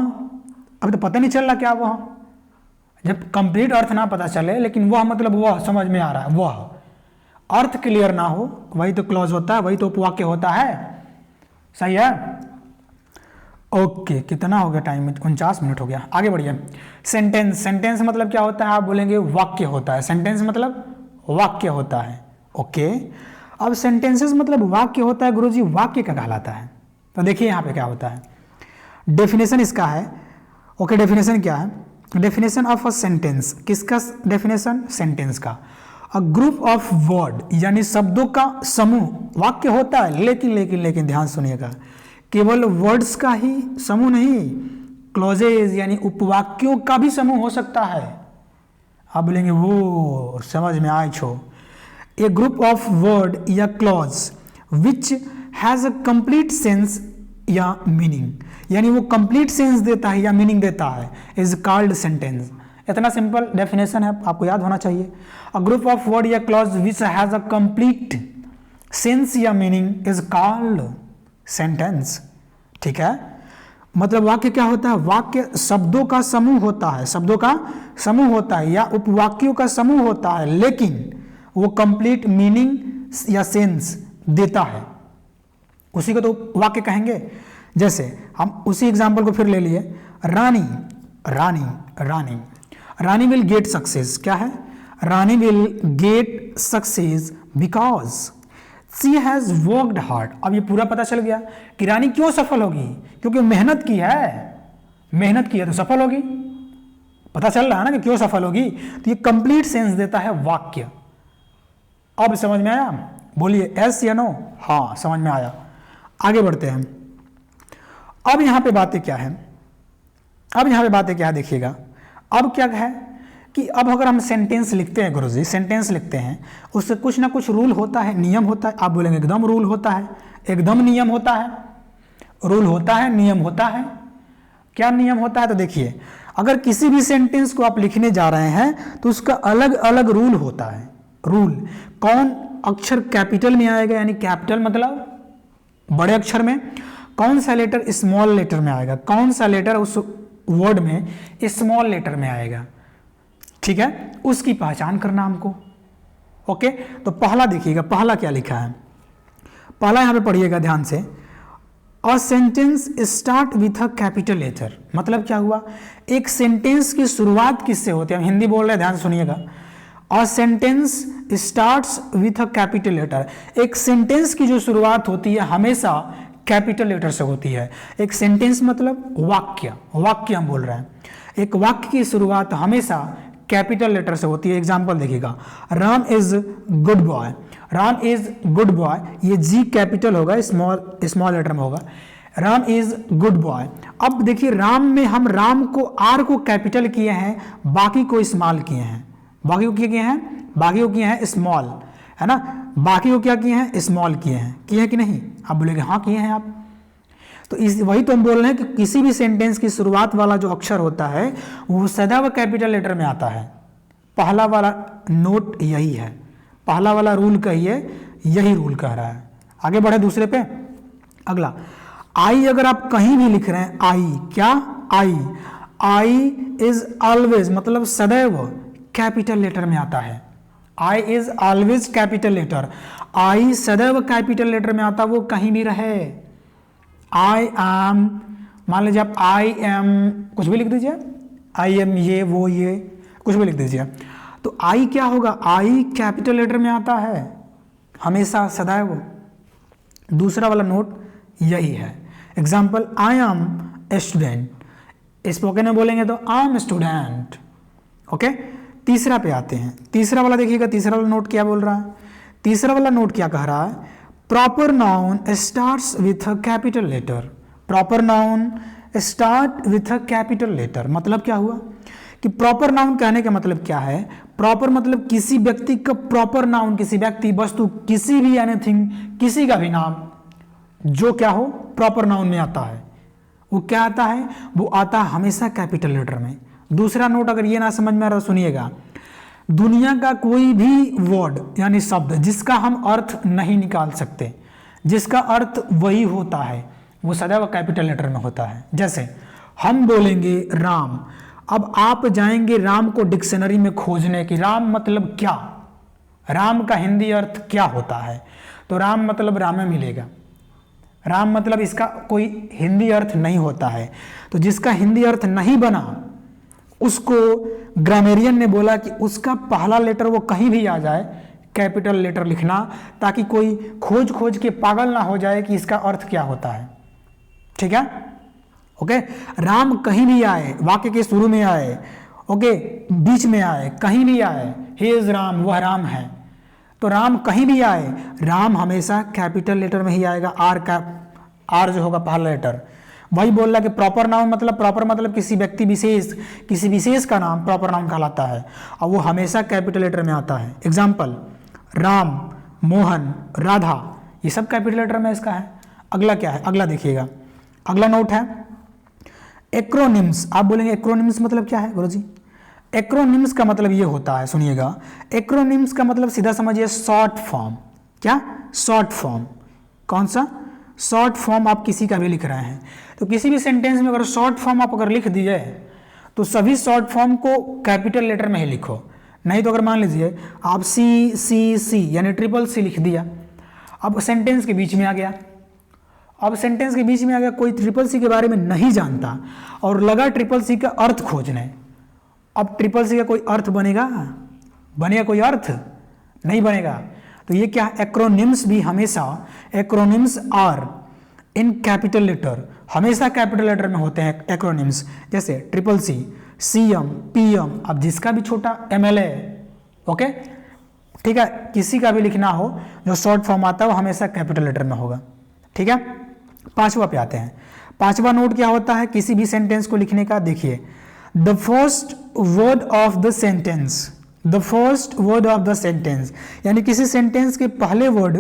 अभी तो पता नहीं चल रहा क्या वह। जब कंप्लीट अर्थ ना पता चले लेकिन वह मतलब वह समझ में आ रहा है, वह अर्थ क्लियर ना हो, वही तो क्लॉज होता है, वही तो उपवाक्य होता है। सही है। ओके, कितना हो गया टाइम? 49 मिनट हो गया। आगे बढ़िए। सेंटेंस, सेंटेंस मतलब क्या होता है? आप बोलेंगे वाक्य होता है। सेंटेंस मतलब वाक्य होता है। ओके, अब सेंटेंसेस मतलब वाक्य होता है गुरुजी, वाक्य क्या कहलाता है? तो देखिए यहाँ पे क्या होता है, डेफिनेशन इसका है। ओके, डेफिनेशन क्या है? डेफिनेशन ऑफ अ सेंटेंस, किसका डेफिनेशन? सेंटेंस का। अ ग्रुप ऑफ वर्ड, यानी शब्दों का समूह वाक्य होता है। लेकिन ध्यान सुनिएगा, केवल वर्ड्स का ही समूह नहीं, क्लॉजेज यानी उपवाक्यों का भी समूह हो सकता है। आप बोलेंगे वो समझ में आए छो। ए ग्रुप ऑफ वर्ड या clause which has a complete sense या मीनिंग, यानी वो कंप्लीट सेंस देता है या मीनिंग देता है, इज कॉल्ड सेंटेंस। इतना सिंपल डेफिनेशन है, आपको याद होना चाहिए। अ ग्रुप ऑफ वर्ड या clause which has a complete sense या मीनिंग इज कॉल्ड सेंटेंस। ठीक है, मतलब वाक्य क्या होता है? वाक्य शब्दों का समूह होता है, शब्दों का समूह होता है या उपवाक्यों का समूह होता है, लेकिन वो कंप्लीट मीनिंग या सेंस देता है, उसी को तो वाक्य कहेंगे। जैसे हम उसी एग्जाम्पल को फिर ले लिए, Rani Rani Rani Rani will get success. क्या है? Rani will get success because she has worked hard. अब ये पूरा पता चल गया कि रानी क्यों सफल होगी, क्योंकि मेहनत की है, मेहनत की है तो सफल होगी। पता चल रहा है ना कि क्यों सफल होगी। तो ये कंप्लीट सेंस देता है वाक्य। अब समझ में आया? बोलिए एस या नो? हाँ, समझ में आया। आगे बढ़ते हैं। अब यहां पे बातें क्या है? अब यहां पे बातें क्या है देखिएगा। अब क्या है कि अब अगर हम सेंटेंस लिखते हैं गुरुजी, सेंटेंस लिखते हैं, उससे कुछ ना कुछ रूल होता है, नियम होता है। आप बोलेंगे एकदम रूल होता है, एकदम नियम होता है। रूल होता है, नियम होता है। क्या नियम होता है? तो देखिए, अगर किसी भी सेंटेंस को आप लिखने जा रहे हैं तो उसका अलग अलग रूल होता है। रूल, कौन अक्षर कैपिटल में आएगा, यानी कैपिटल मतलब बड़े अक्षर में, कौन सा लेटर स्मॉल लेटर में आएगा, कौन सा लेटर उस वर्ड में स्मॉल लेटर में आएगा। ठीक है, उसकी पहचान करना हमको। ओके, तो पहला देखिएगा, पहला क्या लिखा है? पहला यहां पे पढ़िएगा ध्यान से। A sentence start with a capital letter, मतलब क्या हुआ? एक सेंटेंस की शुरुआत किससे होती है? हम हिंदी बोल रहे हैं, ध्यान सुनिएगा। A sentence starts with a capital letter, एक सेंटेंस की जो शुरुआत होती है हमेशा कैपिटल लेटर से होती है। एक सेंटेंस मतलब वाक्य, वाक्य हम बोल रहे हैं। एक वाक्य की शुरुआत हमेशा कैपिटल लेटर से होती है। एग्जाम्पल देखिएगा, Ram is good boy. Ram is good boy, ये जी कैपिटल होगा, स्मॉल लेटर में होगा। Ram is good boy. अब देखिए, राम में हम राम को, आर को कैपिटल किए हैं, बाकी को स्मॉल किए हैं। बाकी को क्या किए हैं? बाकी को किए हैं स्मॉल, है ना। बाकी को क्या किए हैं? स्मॉल किए हैं। किए हैं कि नहीं? आप बोलेंगे हाँ किए हैं आप। तो इस वही तो हम बोल रहे हैं कि किसी भी सेंटेंस की शुरुआत वाला जो अक्षर होता है वो सदैव कैपिटल लेटर में आता है। पहला वाला नोट यही है, पहला वाला रूल कहिए, यही रूल कह रहा है। आगे बढ़े दूसरे पे। अगला, आई अगर आप कहीं भी लिख रहे हैं, आई क्या? आई इज ऑलवेज, मतलब सदैव कैपिटल लेटर में आता है। I is always capital letter, आई सदैव कैपिटल लेटर में आता, वो कहीं भी रहे। आई एम, मान लीजिए आप आई एम कुछ भी लिख दीजिए, आई एम ये वो ये कुछ भी लिख दीजिए, तो आई क्या होगा? आई कैपिटल लेटर में आता है हमेशा, सदैव। दूसरा वाला नोट यही है। Example, I am a student, spoken में बोलेंगे तो आई एम स्टूडेंट। ओके, तीसरा पे आते हैं। तीसरा वाला देखिएगा, तीसरा वाला नोट क्या बोल रहा है? तीसरा वाला नोट क्या कह रहा है? Proper noun starts with a capital letter. Proper noun start with a capital letter, मतलब क्या हुआ कि प्रॉपर नाउन कहने का मतलब क्या है? प्रॉपर मतलब किसी व्यक्ति का प्रॉपर नाउन, किसी व्यक्ति, वस्तु, किसी भी एनीथिंग, किसी का भी नाम जो क्या हो प्रॉपर नाउन में आता है, वो क्या आता है? वो आता है हमेशा कैपिटल लेटर में। दूसरा नोट अगर ये ना समझ में आ रहा सुनिएगा, दुनिया का कोई भी वर्ड यानी शब्द जिसका हम अर्थ नहीं निकाल सकते, जिसका अर्थ वही होता है, वो सदैव कैपिटल लेटर में होता है। जैसे हम बोलेंगे राम, अब आप जाएंगे राम को डिक्शनरी में खोजने की, राम मतलब क्या, राम का हिंदी अर्थ क्या होता है, तो राम मतलब रामे मिलेगा। राम मतलब इसका कोई हिंदी अर्थ नहीं होता है। तो जिसका हिंदी अर्थ नहीं बना उसको ग्रामेरियन ने बोला कि उसका पहला लेटर वो कहीं भी आ जाए कैपिटल लेटर लिखना, ताकि कोई खोज खोज के पागल ना हो जाए कि इसका अर्थ क्या होता है। ठीक है, ओके। राम कहीं भी आए, वाक्य के शुरू में आए, ओके, बीच में आए, कहीं भी आए, ही इज राम, वह राम है। तो राम कहीं भी आए, राम हमेशा कैपिटल लेटर में ही आएगा। आर जो होगा पहला लेटर। वही बोल रहा कि प्रॉपर नाउन मतलब, प्रॉपर मतलब किसी व्यक्ति विशेष, किसी विशेष का नाम प्रॉपर नाउन कहलाता है और वो हमेशा कैपिटल लेटर में आता है। एग्जाम्पल, राम, मोहन, राधा, ये सब कैपिटल लेटर में इसका है। अगला क्या है, अगला देखिएगा, अगला नोट है एक्रोनिम्स। आप बोलेंगे एक्रोनिम्स मतलब क्या है गुरुजी? एक्रोनिम्स का मतलब ये होता है, सुनिएगा, एक्रोनिम्स का मतलब सीधा समझिए शॉर्ट फॉर्म। क्या? Short form. कौन सा? शॉर्ट फॉर्म आप किसी का भी लिख रहे हैं तो किसी भी सेंटेंस में अगर शॉर्ट फॉर्म आप अगर लिख दिए तो सभी शॉर्ट फॉर्म को कैपिटल लेटर में ही लिखो। नहीं तो अगर मान लीजिए आप सी यानी ट्रिपल सी लिख दिया, अब सेंटेंस के बीच में आ गया, कोई ट्रिपल सी के बारे में नहीं जानता और लगा ट्रिपल सी का अर्थ खोजने। अब ट्रिपल सी का कोई अर्थ बनेगा कोई अर्थ नहीं बनेगा। तो ये क्या, एक्रोनिम्स भी हमेशा, acronyms are in capital letter, हमेशा कैपिटल लेटर में होते हैं एक्रोनिम्स। जैसे ट्रिपल सी, सीएम, पीएम, अब जिसका भी छोटा एमएलए, ओके, ठीक है, किसी का भी लिखना हो जो शॉर्ट फॉर्म आता है वो हमेशा कैपिटल लेटर में होगा। ठीक है, पांचवा पे आते हैं। पांचवा नोट क्या होता है किसी भी सेंटेंस को लिखने का? देखिए, the first word of the sentence, the first word of the sentence, यानी किसी सेंटेंस के पहले word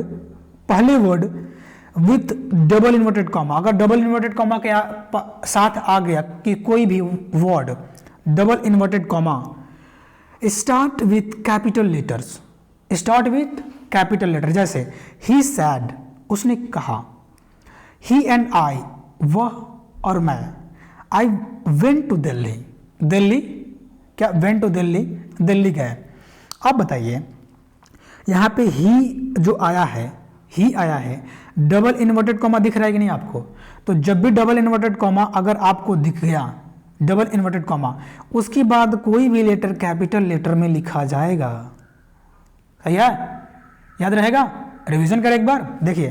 with double inverted comma. अगर डबल इन्वर्टेड कॉमा के साथ आ गया कि कोई भी word double inverted comma, start with capital letters, start with capital letter. जैसे ही सैड, उसने कहा, ही एंड आई, वह और मैं, I went to Delhi, Delhi क्या, वेंट टू दिल्ली, दिल्ली गए। अब बताइए यहाँ पे ही जो आया है, ही आया है, डबल इन्वर्टेड कॉमा दिख रहा है कि नहीं आपको? तो जब भी डबल इन्वर्टेड कॉमा अगर आपको दिख गया, डबल इन्वर्टेड कॉमा, उसके बाद कोई भी लेटर कैपिटल लेटर में लिखा जाएगा। सही है, याद रहेगा? रिवीजन करें एक बार। देखिए,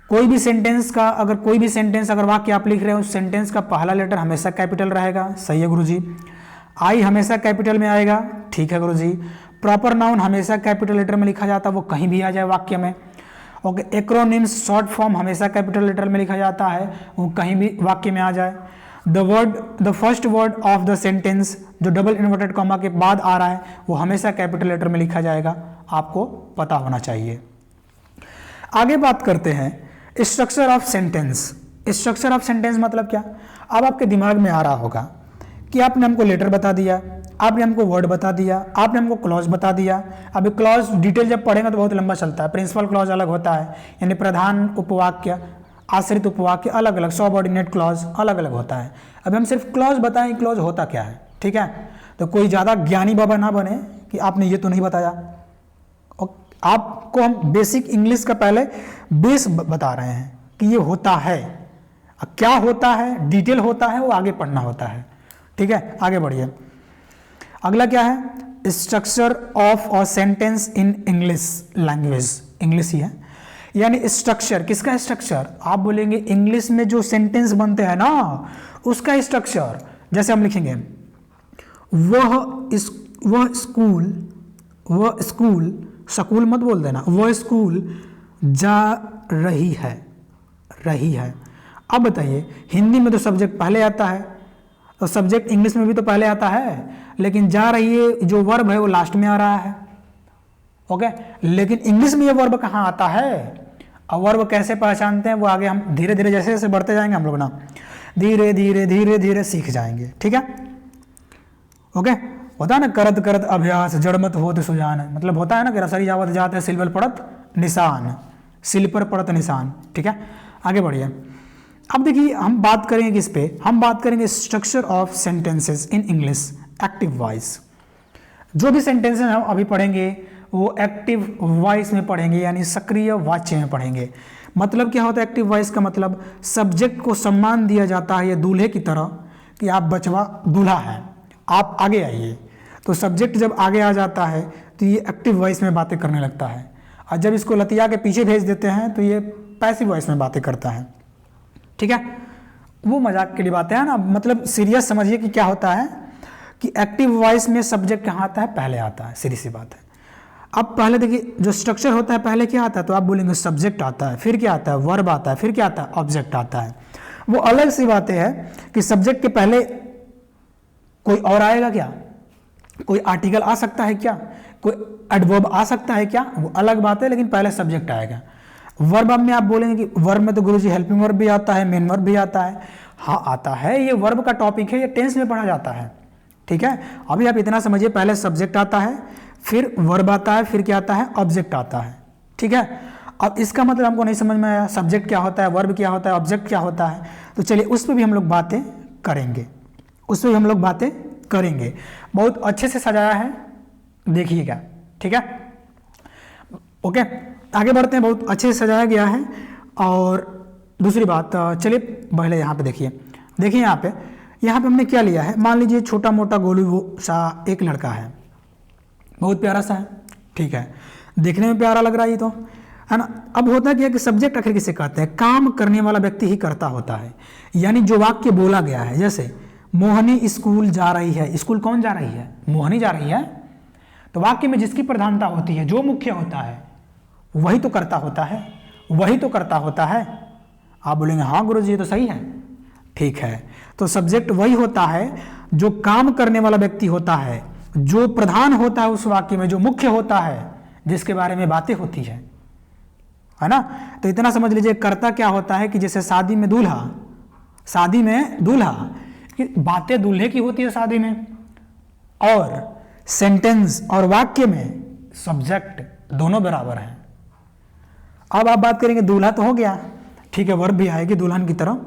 कोई भी सेंटेंस अगर वाक्य आप लिख रहे हो, उस सेंटेंस का पहला लेटर हमेशा कैपिटल रहेगा। सही है गुरुजी। आई हमेशा कैपिटल में आएगा। ठीक है गुरुजी। प्रॉपर नाउन हमेशा कैपिटल लेटर में लिखा जाता है, वो कहीं भी आ जाए वाक्य में। ओके, एक्रोनिम्स शॉर्ट फॉर्म हमेशा कैपिटल लेटर में लिखा जाता है, वो कहीं भी वाक्य में आ जाए। The first word of the sentence जो डबल इन्वर्टेड कॉमा के बाद आ रहा है वो हमेशा कैपिटल लेटर में लिखा जाएगा, आपको पता होना चाहिए। आगे बात करते हैं structure of sentence. Structure of sentence मतलब क्या? अब आपके दिमाग में आ रहा होगा कि आपने हमको लेटर बता दिया, आपने हमको वर्ड बता दिया, आपने हमको क्लॉज बता दिया। अभी क्लॉज डिटेल जब पढ़ेंगे तो बहुत लंबा चलता है। प्रिंसिपल क्लॉज अलग होता है, यानी प्रधान उपवाक्य, आश्रित उपवाक्य अलग अलग, सबऑर्डिनेट क्लॉज अलग अलग होता है। अभी हम सिर्फ क्लॉज बताएं क्लॉज होता क्या है। ठीक है, तो कोई ज़्यादा ज्ञानी बाबा ना बने कि आपने ये तो नहीं बताया। और आपको हम बेसिक इंग्लिश का पहले बेस बता रहे हैं कि ये होता है, क्या होता है, डिटेल होता है, वो आगे पढ़ना होता है। ठीक है, आगे बढ़िए। अगला क्या है? Structure of a sentence in English language. English ही है, यानी स्ट्रक्चर। किसका स्ट्रक्चर? आप बोलेंगे इंग्लिश में जो सेंटेंस बनते हैं ना, उसका स्ट्रक्चर। जैसे हम लिखेंगे वह स्कूल, स्कूल मत बोल देना, वह स्कूल जा रही है। अब बताइए, हिंदी में तो सब्जेक्ट पहले आता है, तो सब्जेक्ट इंग्लिश में भी तो पहले आता है, लेकिन जा रही है जो वर्ब है वो लास्ट में आ रहा है। ओके, लेकिन इंग्लिश में ये वर्ब कहाँ आता है? अब वर्ब कैसे पहचानते हैं वो आगे हम धीरे धीरे जैसे जैसे बढ़ते जाएंगे हम लोग ना धीरे धीरे सीख जाएंगे। ठीक है, ओके। होता है ना, करत करत अभ्यास जड़मत होत सुजान, मतलब होता है ना कि रसरी जावत जात है सिल पर पड़त निशान, सिल पर पड़त निशान। ठीक है, आगे बढ़िए। अब देखिए हम बात करेंगे किस पे, हम बात करेंगे structure of sentences in English active voice. जो भी सेंटेंसेस हम अभी पढ़ेंगे वो एक्टिव वॉइस में पढ़ेंगे, यानी सक्रिय वाच्य में पढ़ेंगे। मतलब क्या होता है एक्टिव वॉइस का मतलब, सब्जेक्ट को सम्मान दिया जाता है ये दूल्हे की तरह कि आप बचवा दूल्हा है, आप आगे आइए। तो सब्जेक्ट जब आगे आ जाता है तो ये एक्टिव वॉइस में बातें करने लगता है, और जब इसको लतिया के पीछे भेज देते हैं तो ये पैसिव वॉइस में बातें करता है। ठीक है, वो मजाक के लिए बातें हैं ना, मतलब सीरियस समझिए कि क्या होता है कि एक्टिव वॉइस में सब्जेक्ट कहाँ आता है, पहले आता है, सीधी सी बात है। अब पहले देखिए जो स्ट्रक्चर होता है पहले क्या आता है, तो आप बोलेंगे सब्जेक्ट आता है, फिर क्या आता है, वर्ब आता है, फिर क्या आता है, ऑब्जेक्ट आता है। वो अलग सी बातें है कि सब्जेक्ट के पहले कोई और आएगा क्या, कोई आर्टिकल आ सकता है क्या, कोई एडवर्ब आ सकता है क्या, वो अलग बात है, लेकिन पहले सब्जेक्ट आएगा। वर्ब में आप बोलेंगे कि वर्ब में तो गुरुजी हेल्पिंग वर्ब भी आता है, मेन वर्ब भी आता है। हाँ आता है, ये वर्ब का टॉपिक है, ये टेंस में पढ़ा जाता है। ठीक है, अभी आप इतना समझिए, पहले सब्जेक्ट आता है, फिर वर्ब आता है, फिर क्या आता है, ऑब्जेक्ट आता है। ठीक है, अब इसका मतलब हमको नहीं समझ में आया, सब्जेक्ट क्या होता है, वर्ब क्या होता है, ऑब्जेक्ट क्या होता है, तो चलिए उस पर भी हम लोग बातें करेंगे, उस पर भी हम लोग बातें करेंगे। बहुत अच्छे से सजाया है, देखिएगा। ठीक है, ओके, आगे बढ़ते हैं। बहुत अच्छे से सजाया गया है। और दूसरी बात, चलिए पहले यहाँ पे देखिए, यहाँ पे हमने क्या लिया है, मान लीजिए छोटा मोटा गोलू वो सा एक लड़का है, बहुत प्यारा सा है। ठीक है, देखने में प्यारा लग रहा है ये तो, है ना। अब होता क्या है कि सब्जेक्ट आखिर किसे कहते हैं, काम करने वाला व्यक्ति ही करता होता है, यानी जो वाक्य बोला गया है, जैसे मोहनी स्कूल जा रही है, स्कूल कौन जा रही है, मोहनी जा रही है। तो वाक्य में जिसकी प्रधानता होती है, जो मुख्य होता है, वही तो करता होता है, वही तो करता होता है। आप बोलेंगे हाँ गुरुजी ये तो सही है। ठीक है, तो सब्जेक्ट वही होता है जो काम करने वाला व्यक्ति होता है, जो प्रधान होता है उस वाक्य में, जो मुख्य होता है, जिसके बारे में बातें होती है ना। तो इतना समझ लीजिए, कर्ता क्या होता है कि जैसे शादी में दूल्हा, कि बातें दूल्हे की होती है शादी में, और सेंटेंस और वाक्य में सब्जेक्ट दोनों बराबर हैं। अब आप बात करेंगे, दूल्हा तो हो गया, ठीक है, वर्ब भी आएगी दुल्हन की तरह।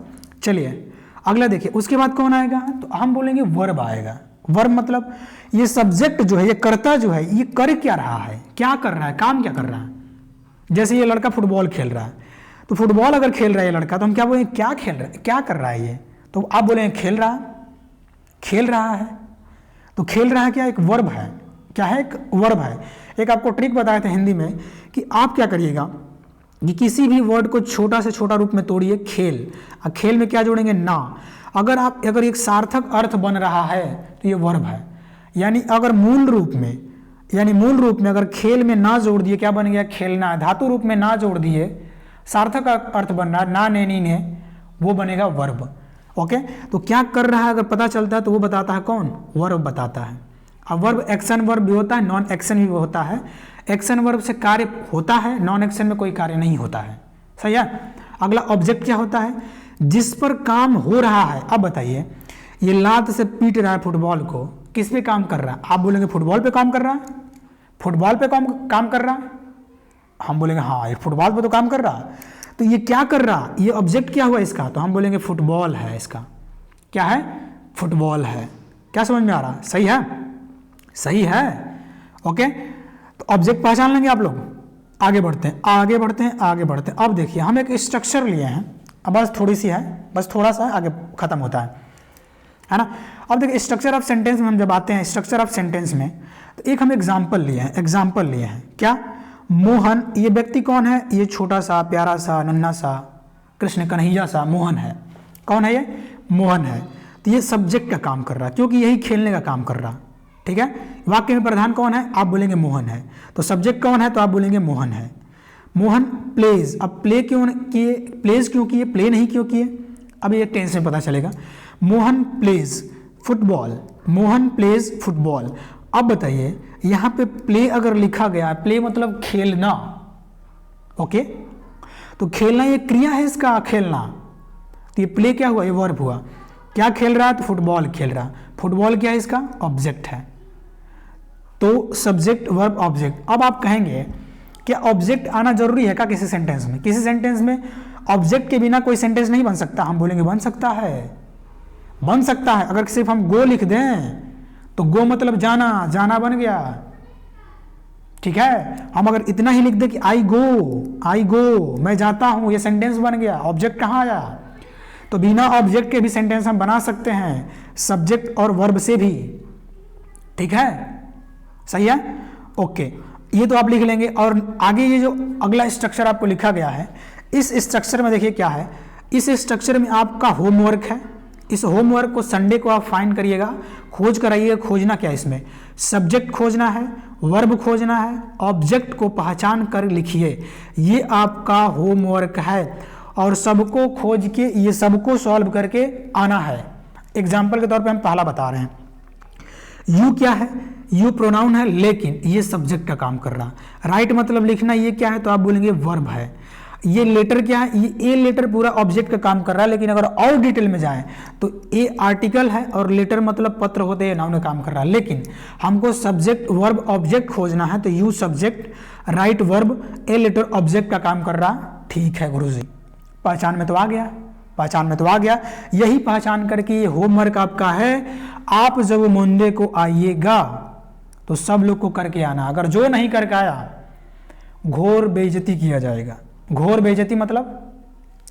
चलिए अगला देखिए, उसके बाद कौन आएगा, तो हम बोलेंगे वर्ब आएगा। वर्ब मतलब ये सब्जेक्ट जो है, ये कर्ता जो है, ये कर क्या रहा है, क्या कर रहा है, काम क्या कर रहा है। जैसे ये लड़का फुटबॉल खेल रहा है, तो फुटबॉल अगर खेल रहा है ये लड़का, तो हम क्या बोलेंगे, क्या खेल रहा है, क्या कर रहा है ये, तो आप बोलेंगे खेल रहा है। तो खेल रहा है क्या, एक वर्ब है, क्या है, एक वर्ब है। एक आपको ट्रिक बताए थे हिंदी में कि आप क्या करिएगा कि किसी भी वर्ड को छोटा से छोटा रूप में तोड़िए, खेल, और खेल में क्या जोड़ेंगे, ना। अगर एक सार्थक अर्थ बन रहा है तो ये वर्ब है, यानी अगर मूल रूप में अगर खेल में ना जोड़ दिए, क्या बन गया, खेलना। धातु रूप में ना जोड़ दिए, सार्थक अर्थ बन रहा है, ना ने नी ने, वो बनेगा वर्ब। ओके, तो क्या कर रहा है अगर पता चलता है तो वो बताता है कौन, वर्ब बताता है। अब वर्ब एक्शन वर्ब भी होता है, नॉन एक्शन भी होता है। एक्शन वर्ब से कार्य होता है, नॉन एक्शन में कोई कार्य नहीं होता है। सही है। अगला ऑब्जेक्ट क्या होता है, जिस पर काम हो रहा है। अब बताइए, ये लात से पीट रहा है फुटबॉल को, किस पे काम कर रहा है, आप बोलेंगे फुटबॉल पे काम कर रहा है, फुटबॉल पे काम कर रहा है। हम बोलेंगे हाँ ये फुटबॉल पे तो काम कर रहा है, तो ये क्या कर रहा, ये ऑब्जेक्ट क्या हुआ इसका, तो हम बोलेंगे फुटबॉल है, इसका क्या है, फुटबॉल है। क्या समझ में आ रहा, सही है, सही है। ओके, तो ऑब्जेक्ट पहचान लेंगे आप लोग। आगे बढ़ते हैं। अब देखिए हम एक स्ट्रक्चर लिए हैं, अब बस थोड़ी सी है, बस थोड़ा सा आगे खत्म होता है ना। अब देखिए स्ट्रक्चर ऑफ सेंटेंस में हम जब आते हैं, स्ट्रक्चर ऑफ सेंटेंस में, तो एक हम एग्जाम्पल लिए हैं। क्या, मोहन, ये व्यक्ति कौन है, ये छोटा सा प्यारा सा नन्हा सा कृष्ण कन्हैया सा मोहन है। कौन है ये, मोहन है। तो ये सब्जेक्ट का काम कर रहा है, क्योंकि यही खेलने का काम कर रहा। ठीक है, वाक्य में प्रधान कौन है, आप बोलेंगे मोहन है। तो सब्जेक्ट कौन है, तो आप बोलेंगे मोहन है। मोहन प्लेज, अब प्ले क्यों किए, प्लेज क्यों किए, प्ले नहीं क्यों किए, अब ये टेंस में पता चलेगा। Mohan plays football, Mohan plays football. अब बताइए यहाँ पे प्ले अगर लिखा गया, प्ले मतलब खेलना। ओके, तो खेलना ये क्रिया है इसका, खेलना। तो ये प्ले क्या हुआ, ये वर्ब हुआ। क्या खेल रहा है, तो फुटबॉल खेल रहा। फुटबॉल क्या है इसका, ऑब्जेक्ट है। तो सब्जेक्ट वर्ब ऑब्जेक्ट। अब आप कहेंगे क्या ऑब्जेक्ट आना जरूरी है क्या किसी सेंटेंस में, किसी सेंटेंस में ऑब्जेक्ट के बिना कोई सेंटेंस नहीं बन सकता। हम बोलेंगे बन सकता है, बन सकता है। अगर सिर्फ हम गो लिख दें तो गो मतलब जाना, जाना बन गया, ठीक है। हम अगर इतना ही लिख दें कि आई गो, मैं जाता हूं, ये सेंटेंस बन गया। ऑब्जेक्ट कहाँ आया? तो बिना ऑब्जेक्ट के भी सेंटेंस हम बना सकते हैं, सब्जेक्ट और वर्ब से भी, ठीक है, सही है, ओके। ये तो आप लिख लेंगे। और आगे ये जो अगला स्ट्रक्चर आपको लिखा गया है, इस स्ट्रक्चर में देखिए क्या है। इस स्ट्रक्चर में आपका होमवर्क है। इस होमवर्क को संडे को आप फाइंड करिएगा, खोज कराइएगा। खोजना क्या है इसमें? सब्जेक्ट खोजना है, वर्ब खोजना है, ऑब्जेक्ट को पहचान कर लिखिए। ये आपका होमवर्क है और सबको खोज के ये सबको सॉल्व करके आना है। एग्जाम्पल के तौर पे हम पहला बता रहे हैं। यू क्या है? यू प्रोनाउन है, लेकिन ये सब्जेक्ट का काम कर रहा। राइट मतलब लिखना, ये क्या है? तो आप बोलेंगे वर्ब है। ये लेटर क्या है? ये ए लेटर पूरा ऑब्जेक्ट का काम कर रहा है, लेकिन अगर और डिटेल में जाएं तो ए आर्टिकल है और लेटर मतलब पत्र होते हैं, नाउन का काम कर रहा है। लेकिन हमको सब्जेक्ट वर्ब ऑब्जेक्ट खोजना है, तो you subject, right verb, a letter object का काम कर रहा। ठीक है गुरुजी, पहचान में तो आ गया, पहचान में तो आ गया। यही पहचान करके ये होमवर्क आपका है। आप जब मंडे को आइएगा तो सब लोग को करके आना। अगर जो नहीं करके आया घोर बेइज्जती किया जाएगा। घोर बेइज्जती मतलब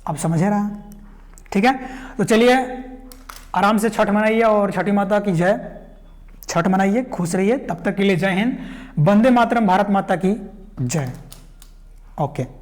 आप समझ रहे हैं, ठीक है। तो चलिए आराम से छठ मनाइए और छठी माता की जय। छठ मनाइए, खुश रहिए। तब तक के लिए जय हिंद, वंदे मातरम, भारत माता की जय। ओके।